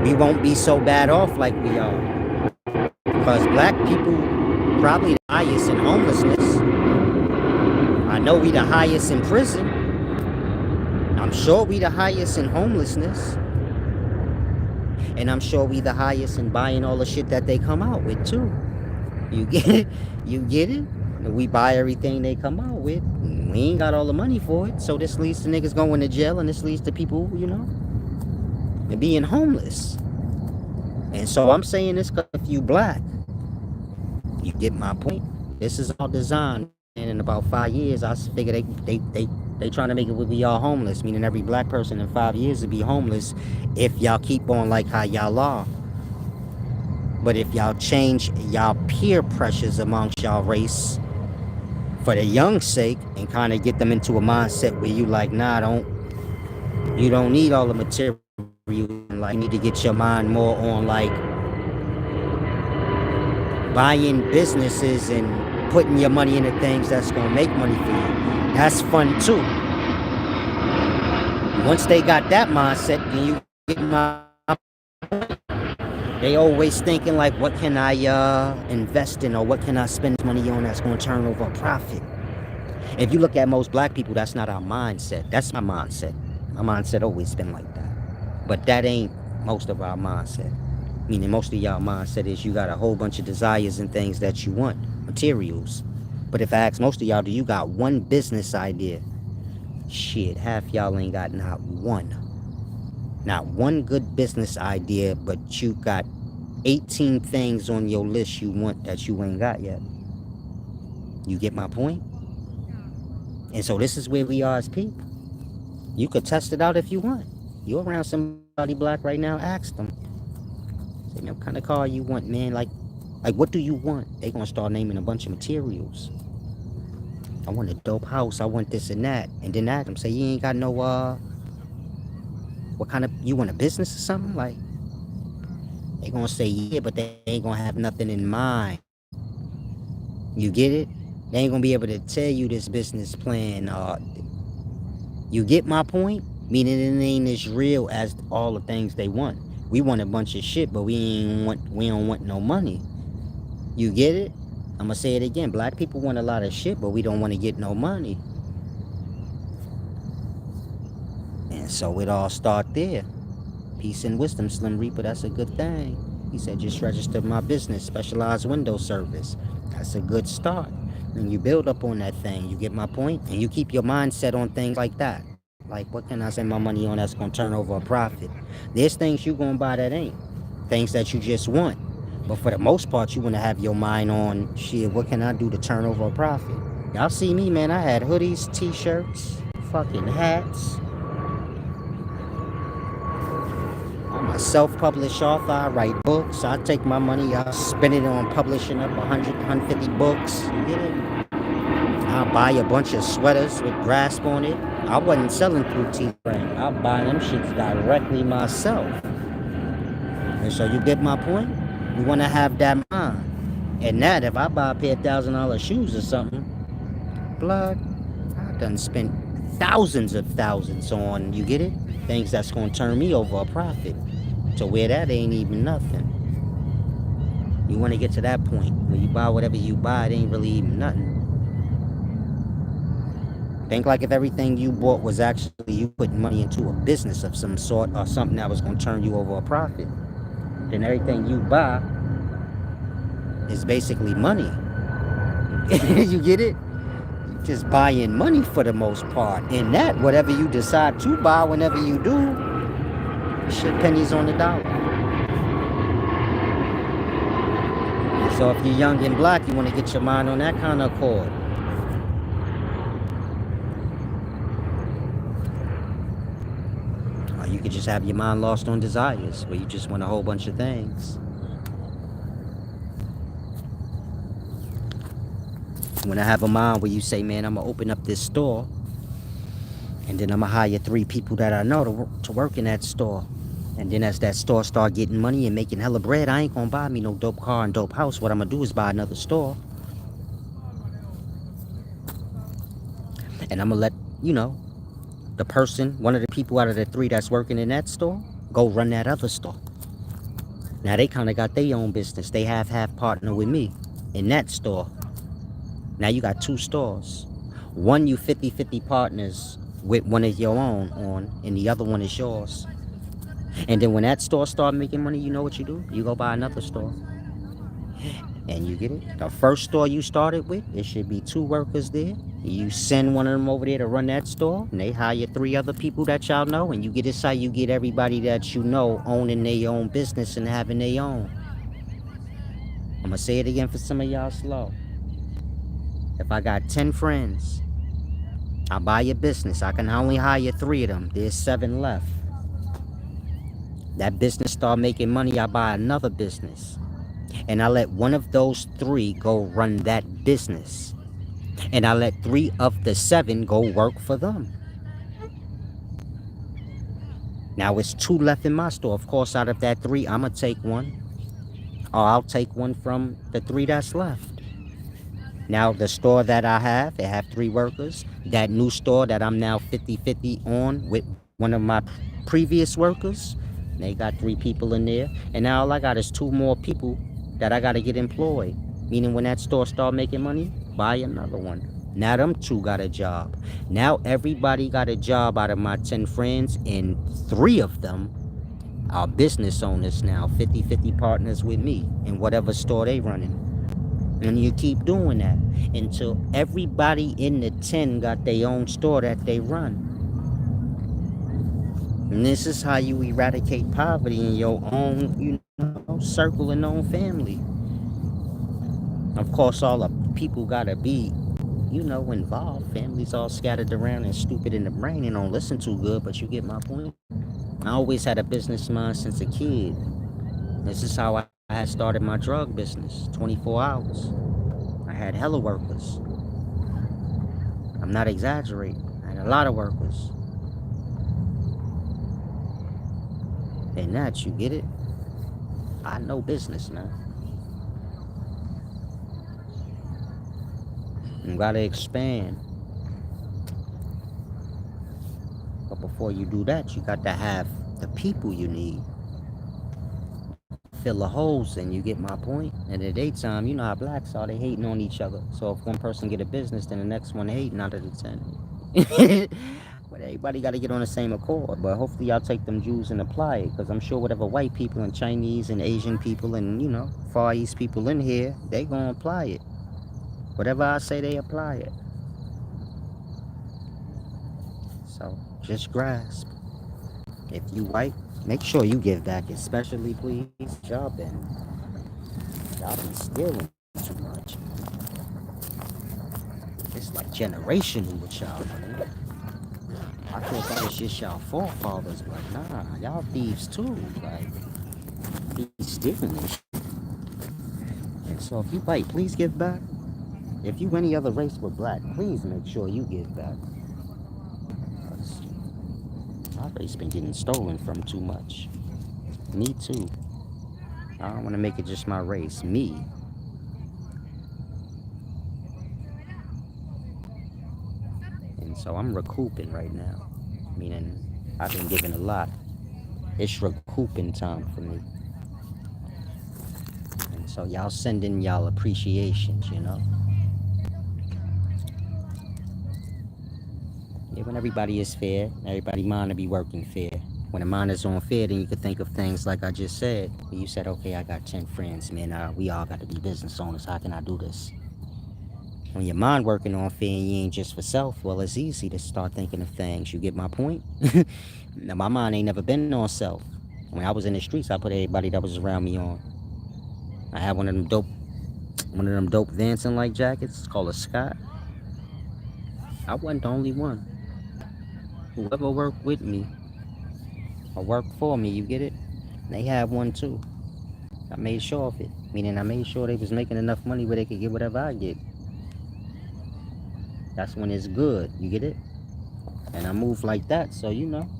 A: we won't be so bad off like we are. Because black people probably the highest in homelessness. I know we the highest in prison. I'm sure we the highest in homelessness. And I'm sure we the highest in buying all the shit that they come out with too. You get it? You get it? We buy everything they come out with. We ain't got all the money for it. So this leads to niggas going to jail, and this leads to people, being homeless. And so I'm saying this because if you black, you get my point. This is all designed. And in about 5 years, I figure they trying to make it where we all homeless, meaning every black person in 5 years to be homeless if y'all keep on like how y'all are. But if y'all change y'all peer pressures amongst y'all race for the young sake and kind of get them into a mindset where you like, nah, you don't need all the material. Like, you need to get your mind more on like buying businesses and putting your money into things that's gonna make money for you. That's fun too. Once they got that mindset, then you get my they always thinking like, what can I invest in or what can I spend money on that's going to turn over a profit? If you look at most black people, that's not our mindset. That's my mindset. My mindset always been like that. But that ain't most of our mindset. Meaning most of y'all mindset is you got a whole bunch of desires and things that you want, materials. But if I ask most of y'all, do you got one business idea? Shit, half y'all ain't got not one. Not one good business idea, but you got 18 things on your list you want that you ain't got yet. You get my point? And so this is where we are as people. You could test it out if you want. You around somebody black right now, ask them. Say, man, what kind of car you want, man? Like what do you want? They gonna start naming a bunch of materials. I want a dope house, I want this and that. And then ask them, say, you ain't got no what kind of you want a business or something? Like they gonna say yeah, but they ain't gonna have nothing in mind. You get it? They ain't gonna be able to tell you this business plan. You get my point? Meaning it ain't as real as all the things they want. We want a bunch of shit, but we don't want no money. You get it? I'm gonna say it again. Black people want a lot of shit, but we don't want to get no money. And so it all start there. Peace and wisdom, Slim Reaper. That's a good thing. He said, just register my business, specialized window service. That's a good start. And you build up on that thing. You get my point? And you keep your mindset on things like that. Like, what can I spend my money on that's going to turn over a profit? There's things you going to buy that ain't. Things that you just want. But for the most part, you want to have your mind on, shit, what can I do to turn over a profit? Y'all see me, man. I had hoodies, t-shirts, fucking hats. I'm a self-published author. I write books. I take my money, I spend it on publishing up 100, 150 books. You get it? I buy a bunch of sweaters with grasp on it. I wasn't selling through Teespring. I buy them shits directly myself. And so you get my point? You want to have that mind. And that, if I buy a pair of $1,000 shoes or something, blood, I done spent thousands of thousands on, you get it? Things that's going to turn me over a profit. To where that ain't even nothing. You want to get to that point where you buy whatever you buy, it ain't really even nothing. Think like if everything you bought was actually you putting money into a business of some sort or something that was going to turn you over a profit. Then everything you buy is basically money. You get it? You're just buying money for the most part. And that, whatever you decide to buy whenever you do, shit, pennies on the dollar. So if you're young and black, you want to get your mind on that kind of accord. Or you could just have your mind lost on desires, where you just want a whole bunch of things. You want to have a mind where you say, man, I'm going to open up this store, and then I'm going to hire 3 people that I know to work in that store. And then as that store start getting money and making hella bread, I ain't gonna buy me no dope car and dope house. What I'm gonna do is buy another store. And I'm gonna let, you know, the person, one of the people out of the 3 that's working in that store, go run that other store. Now they kind of got their own business. They half partner with me in that store. Now you got 2 stores. One you 50-50 partners with one of your own on, and the other one is yours. And then when that store start making money, you know what you do? You go buy another store. And you get it? The first store you started with, it should be 2 workers there. You send one of them over there to run that store, and they hire 3 other people that y'all know, and you get this how you get everybody that you know owning their own business and having their own. I'm gonna say it again for some of y'all slow. If I got 10 friends, I buy a business. I can only hire 3 of them. There's 7 left. That business start making money, I buy another business. And I let one of those 3 go run that business. And I let 3 of the 7 go work for them. Now it's 2 left in my store. Of course, out of that 3, I'm going to take one. Or I'll take one from the 3 that's left. Now the store that I have, it have 3 workers. That new store that I'm now 50-50 on with one of my previous workers, they got 3 people in there, and now all I got is 2 more people that I got to get employed. Meaning when that store start making money, buy another one. Now them 2 got a job. Now everybody got a job out of my 10 friends, and 3 of them are business owners now, 50-50 partners with me in whatever store they running. And you keep doing that until everybody in the 10 got their own store that they run. And this is how you eradicate poverty in your own, circle and own family. Of course, all the people gotta be, involved. Families all scattered around and stupid in the brain and don't listen too good, but you get my point. I always had a business mind since a kid. This is how I had started my drug business, 24 hours. I had hella workers. I'm not exaggerating. I had a lot of workers. And that, you get it? I know business now. You gotta expand. But before you do that, you got to have the people you need. Fill the holes in, you get my point? In the daytime, you know how blacks are, they hating on each other. So if one person get a business, then the next one hating out of the 10. But everybody got to get on the same accord. But hopefully y'all take them Jews and apply it, because I'm sure whatever white people and Chinese and Asian people and, Far East people in here, they gonna apply it. Whatever I say, they apply it. So just grasp. If you white, make sure you give back, especially please. Y'all been stealing too much. It's like generational with y'all, man. I thought that was just y'all forefathers, but nah, y'all thieves too. Like, be stealing this shit. And so if you white, please give back. If you any other race but black, please make sure you give back. My race been getting stolen from too much. Me too. I don't want to make it just my race. Me. And so I'm recouping right now. Meaning, I've been given a lot. It's recouping time for me. And so y'all send in y'all appreciations, Yeah, when everybody is fair, everybody mind to be working fair. When the mind is on fair, then you could think of things like I just said. You said, okay, I got 10 friends, man. We all got to be business owners. How can I do this? When your mind working on fair and you ain't just for self, well, it's easy to start thinking of things. You get my point? Now, my mind ain't never been on self. When I was in the streets, I put everybody that was around me on. I had one of them dope Vanson like jackets. It's called a Scott. I wasn't the only one. Whoever worked with me or worked for me, you get it? They had one too. I made sure of it. Meaning I made sure they was making enough money where they could get whatever I get. That's when it's good, you get it? And I move like that, so if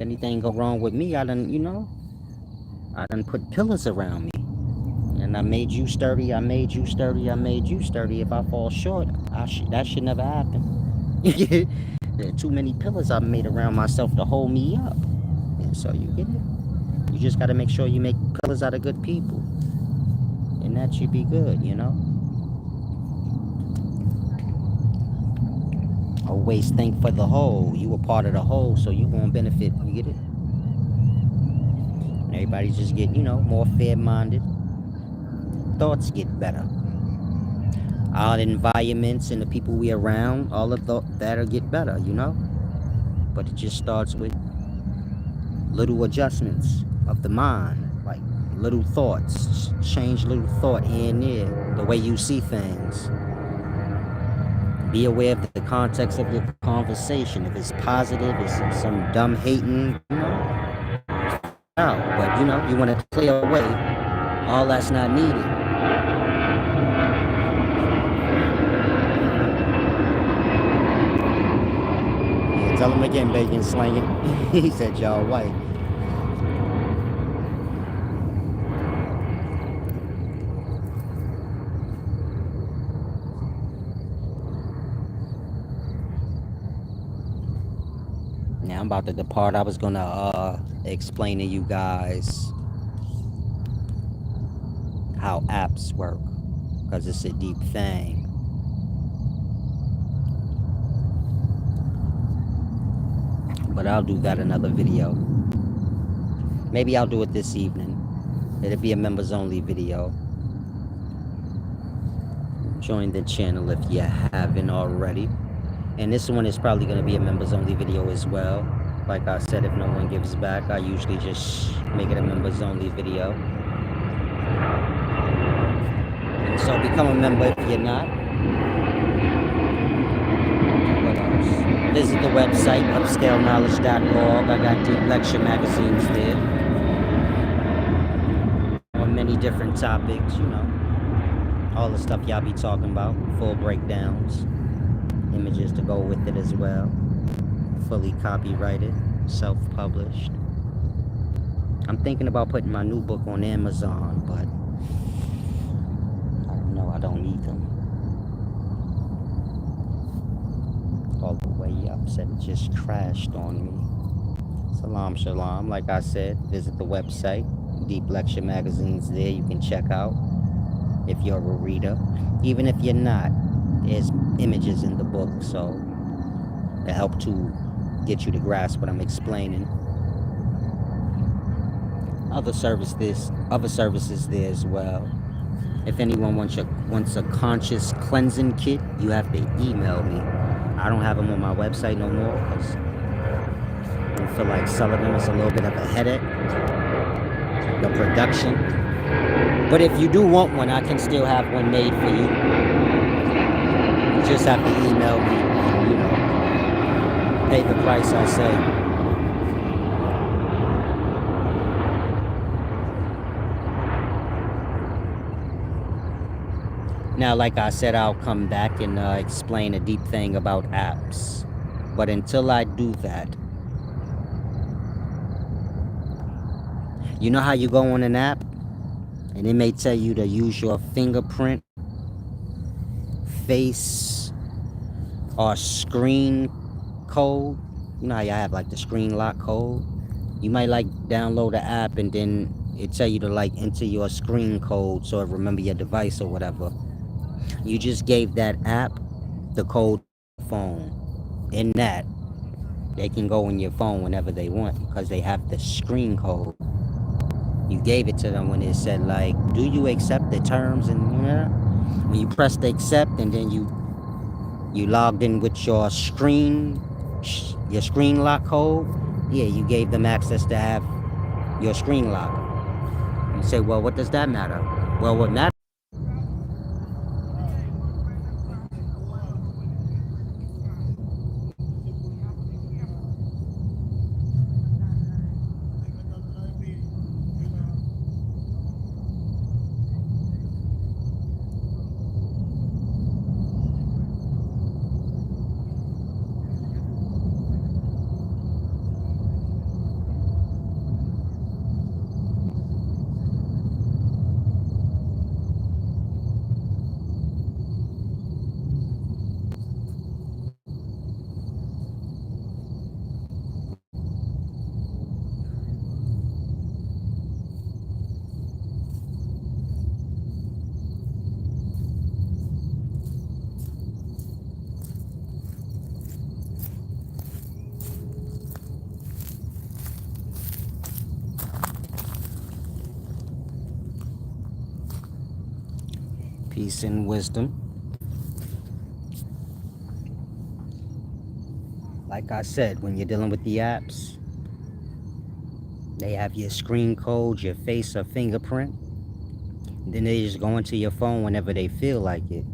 A: anything go wrong with me, I done put pillars around me. And I made you sturdy, I made you sturdy, I made you sturdy. If I fall short, that should never happen. There are too many pillars I've made around myself to hold me up. And so you get it? You just gotta make sure you make pillars out of good people. And that should be good, Always think for the whole. You a part of the whole, so you gonna benefit. You get it? And everybody just get, more fair-minded. Thoughts get better. Our environments and the people we around, all of that'll get better, But it just starts with little adjustments of the mind, like little thoughts. Change little thought here and there, the way you see things. Be aware of the context of your conversation. If it's positive, it's some dumb hating, out. But you want to clear away all that's not needed. Yeah, tell him again, bacon slanging. He said y'all white. I'm about to depart. I was gonna explain to you guys how apps work, because it's a deep thing. But I'll do that another video. Maybe I'll do it this evening. It'll be a members only video. Join the channel if you haven't already. And this one is probably going to be a members only video as well. Like I said, if no one gives back, I usually just make it a members only video. So become a member if you're not. What else? Visit the website, upscaleknowledge.org. I got deep lecture magazines there on many different topics, you know. All the stuff y'all be talking about, full breakdowns, images to go with it as well, fully copyrighted, self-published. I'm thinking about putting my new book on Amazon, but I don't know, I don't need them. All the way up, said it just crashed on me. Salam shalom. Like I said, visit the website, deep lecture magazines there you can check out. If you're a reader, even if you're not, there's images in the book, so to help to get you to grasp what I'm explaining. Other services there as well. If anyone wants a conscious cleansing kit, you have to email me. I don't have them on my website no more because I don't feel like selling them. It's a little bit of a headache. The production. But if you do want one, I can still have one made for you. You just have to email me, you know, pay the price I say. Now, like I said, I'll come back and explain a deep thing about apps. But until I do that, you know how you go on an app? And it may tell you to use your fingerprint, face, or screen code. You know how you have like the screen lock code? You might like download the app and then it tell you to like enter your screen code so it remember your device or whatever. You just gave that app the code phone. In that, they can go in your phone whenever they want because they have the screen code. You gave it to them when it said like, do you accept the terms? And you know, when you pressed accept and then you logged in with your screen lock code, yeah, you gave them access to have your screen lock. You say, well, what does that matter? Well, what matters? Peace and wisdom. Like I said, when you're dealing with the apps, they have your screen code, your face or fingerprint. Then they just go into your phone whenever they feel like it.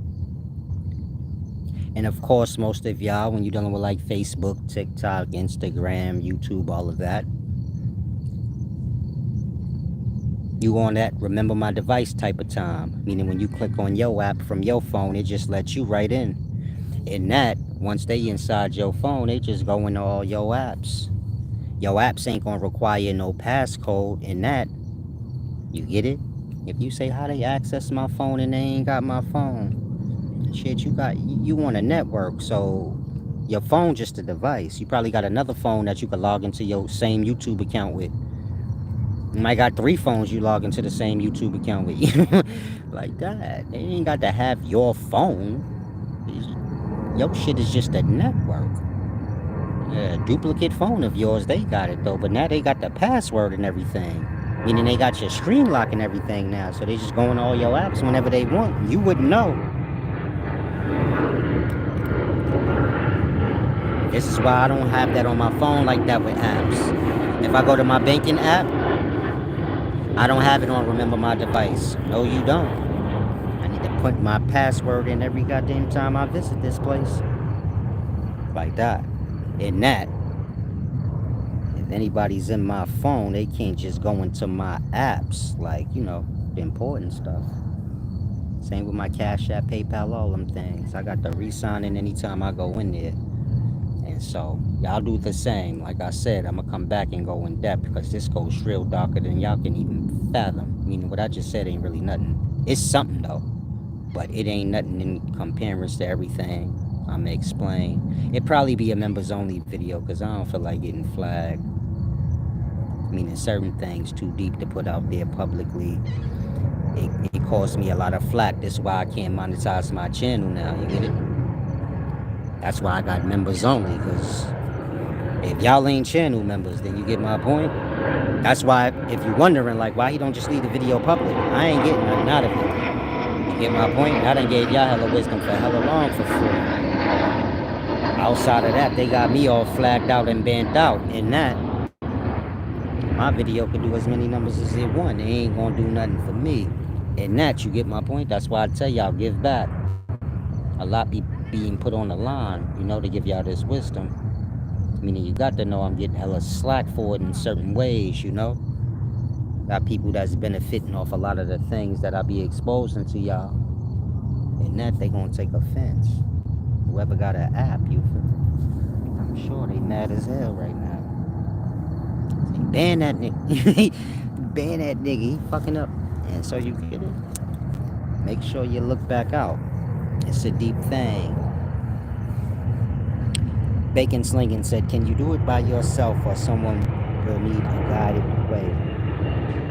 A: And of course, most of y'all, when you're dealing with like Facebook, TikTok, Instagram, YouTube, all of that, you on that remember my device type of time. Meaning when you click on your app from your phone, it just lets you right in. In that, once they inside your phone, they just go into all your apps. Your apps ain't gonna require no passcode in that. You get it? If you say how they access my phone and they ain't got my phone, shit, you on a network, so Your phone just a device. You probably got another phone that you could log into your same YouTube account with. You might got 3 phones you log into the same YouTube account with. Like that. They ain't got to have your phone. Your shit is just a network. Yeah, duplicate phone of yours, they got it though. But now they got the password and everything. Meaning they got your screen lock and everything now. So they just go in all your apps whenever they want. You wouldn't know. This is why I don't have that on my phone like that with apps. If I go to my banking app, I don't have it on Remember My Device. No, you don't. I need to put my password in every goddamn time I visit this place. Like that. And that, if anybody's in my phone, they can't just go into my apps, like, you know, the important stuff. Same with my Cash App, PayPal, all them things. I got the re-signing anytime I go in there. And so, y'all do the same. Like I said, I'm going to come back and go in depth because this goes real darker than y'all can even fathom. Meaning what I just said ain't really nothing. It's something, though. But it ain't nothing in comparison to everything I'm going to explain. It'd probably be a members-only video because I don't feel like getting flagged. Meaning certain things too deep to put out there publicly. It costs me a lot of flack. That's why I can't monetize my channel now. You get it? That's why I got members only. Because if y'all ain't channel members, then you get my point. That's why, if you're wondering, like, why he don't just leave the video public, I ain't getting nothing out of it. You get my point? I done gave y'all hella wisdom for hella long for free. Outside of that, they got me all flagged out and banned out. And that, my video could do as many numbers as it want. They ain't gonna do nothing for me. And that, you get my point? That's why I tell y'all, give back. A lot be being put on the line, you know, to give y'all this wisdom. Meaning you got to know I'm getting hella slack for it in certain ways, you know. Got people that's benefiting off a lot of the things that I be exposing to y'all. And that, they gonna take offense. Whoever got an app, you feel? I'm sure they mad as hell right now. Ban that nigga. Ban that nigga. He fucking up. And so you get it. Make sure you look back out. It's a deep thing. Bacon Slinging said, can you do it by yourself or someone will need a guided way?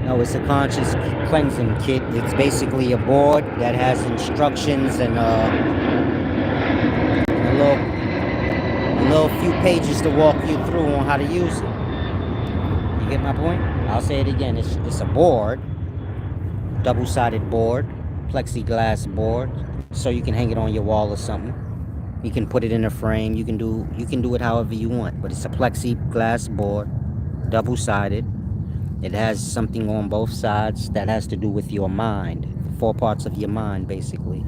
A: No, it's a conscious cleansing kit. It's basically a board that has instructions and a little few pages to walk you through on how to use it. You get my point? I'll say it again. It's a board, double-sided board, plexiglass board, so you can hang it on your wall or something. You can put it in a frame. You can do it however you want. But it's a plexiglass board, double-sided. It has something on both sides that has to do with your mind. 4 parts of your mind, basically.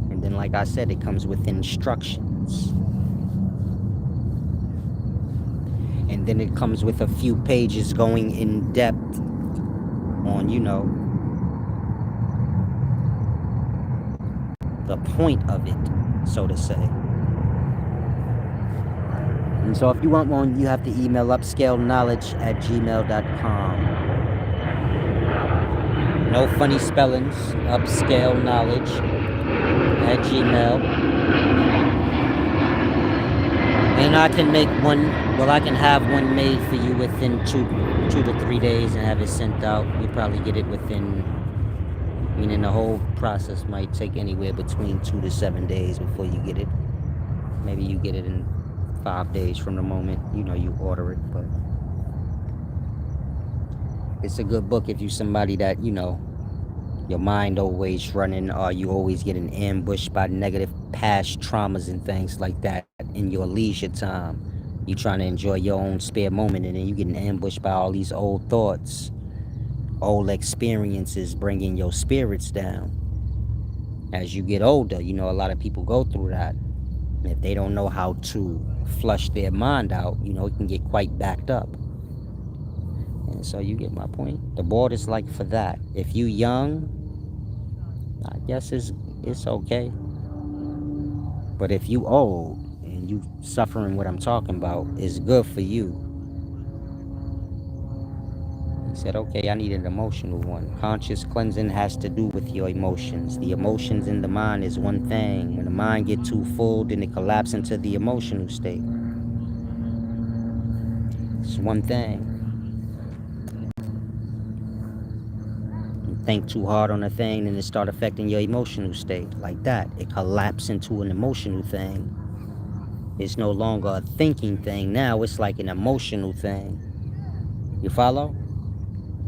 A: And then, like I said, it comes with instructions. And then it comes with a few pages going in depth on, you know, the point of it, so to say. And so if you want one, you have to email upscaleknowledge@gmail.com. No funny spellings. Upscaleknowledge@gmail. And I can make one, well, I can have one made for you within 2 to 3 days and have it sent out. You probably get it within, meaning the whole process might take anywhere between 2 to 7 days before you get it. Maybe you get it in 5 days from the moment, you know, you order it. But it's a good book if you're somebody that, you know, your mind always running, or you always getting ambushed by negative past traumas and things like that in your leisure time. You trying to enjoy your own spare moment, and then you getting ambushed by all these old thoughts, old experiences, bringing your spirits down. As you get older, you know, a lot of people go through that. And if they don't know how to flush their mind out, you know, it can get quite backed up. And so you get my point. The board is like for that. If you young, I guess it's okay. But if you old and you suffering what I'm talking about, it's good for you. Said, okay, I need an emotional one. Conscious cleansing has to do with your emotions. The emotions in the mind is one thing. When the mind get too full, then it collapses into the emotional state. It's one thing. You think too hard on a thing, and it start affecting your emotional state. Like that, it collapses into an emotional thing. It's no longer a thinking thing. Now it's like an emotional thing. You follow?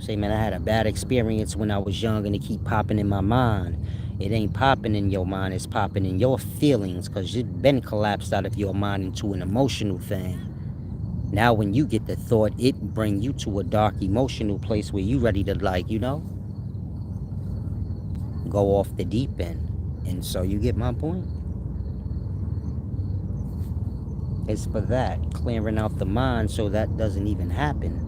A: Say, man, I had a bad experience when I was young and it keep popping in my mind. It ain't popping in your mind, it's popping in your feelings because it's been collapsed out of your mind into an emotional thing. Now when you get the thought, it bring you to a dark emotional place where you ready to, like, go off the deep end. And so you get my point? It's for that, clearing out the mind so that doesn't even happen.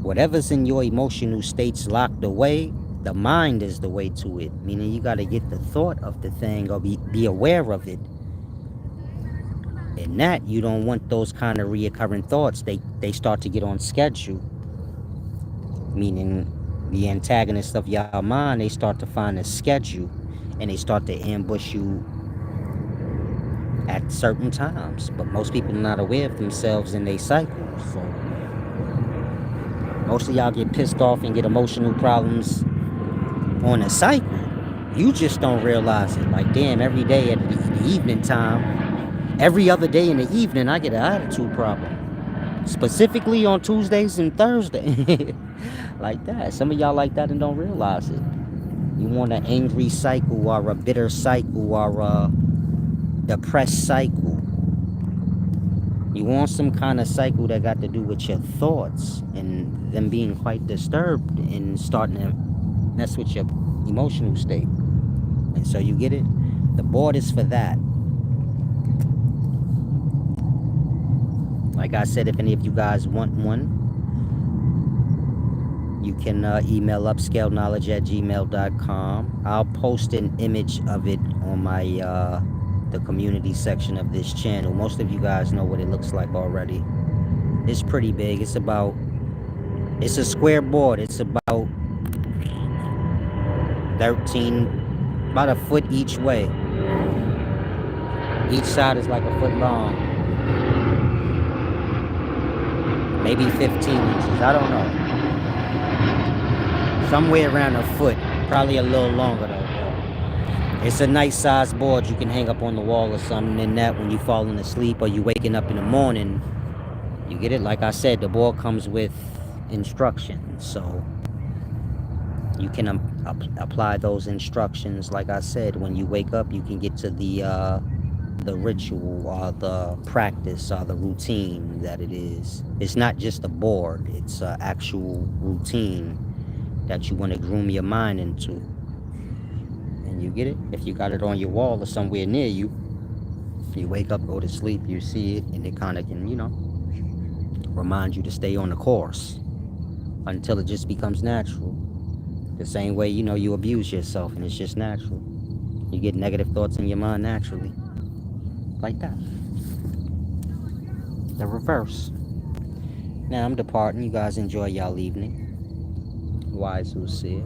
A: Whatever's in your emotional states locked away, the mind is the way to it. Meaning you got to get the thought of the thing or be aware of it. And that, you don't want those kind of reoccurring thoughts. They start to get on schedule. Meaning the antagonists of your mind, they start to find a schedule. And they start to ambush you at certain times. But most people are not aware of themselves in their cycles. So most of y'all get pissed off and get emotional problems on a cycle. You just don't realize it. Like, damn, every day at the evening time, every other day in the evening, I get an attitude problem. Specifically on Tuesdays and Thursdays. Like that. Some of y'all like that and don't realize it. You want an angry cycle or a bitter cycle or a depressed cycle. You want some kind of cycle that got to do with your thoughts and them being quite disturbed and starting to mess with your emotional state. And so you get it? The board is for that. Like I said, if any of you guys want one, you can email upscaleknowledge@gmail.com. I'll post an image of it on my the community section of this channel. Most of you guys know what it looks like already. It's pretty big. It's a square board. It's about 13, about a foot each way. Each side is like a foot long. Maybe 15 inches. I don't know. Somewhere around a foot. Probably a little longer though. It's a nice size board you can hang up on the wall or something. And that when you falling asleep or you waking up in the morning, you get it? Like I said, the board comes with instructions. So you can apply those instructions. Like I said, when you wake up, you can get to the ritual or the practice or the routine that it is. It's not just a board. It's an actual routine that you want to groom your mind into. And you get it? If you got it on your wall or somewhere near you, you wake up, go to sleep, you see it, and it kind of can, remind you to stay on the course until it just becomes natural. The same way, you abuse yourself and it's just natural. You get negative thoughts in your mind naturally. Like that. The reverse. Now I'm departing. You guys enjoy y'all evening. Wise who said.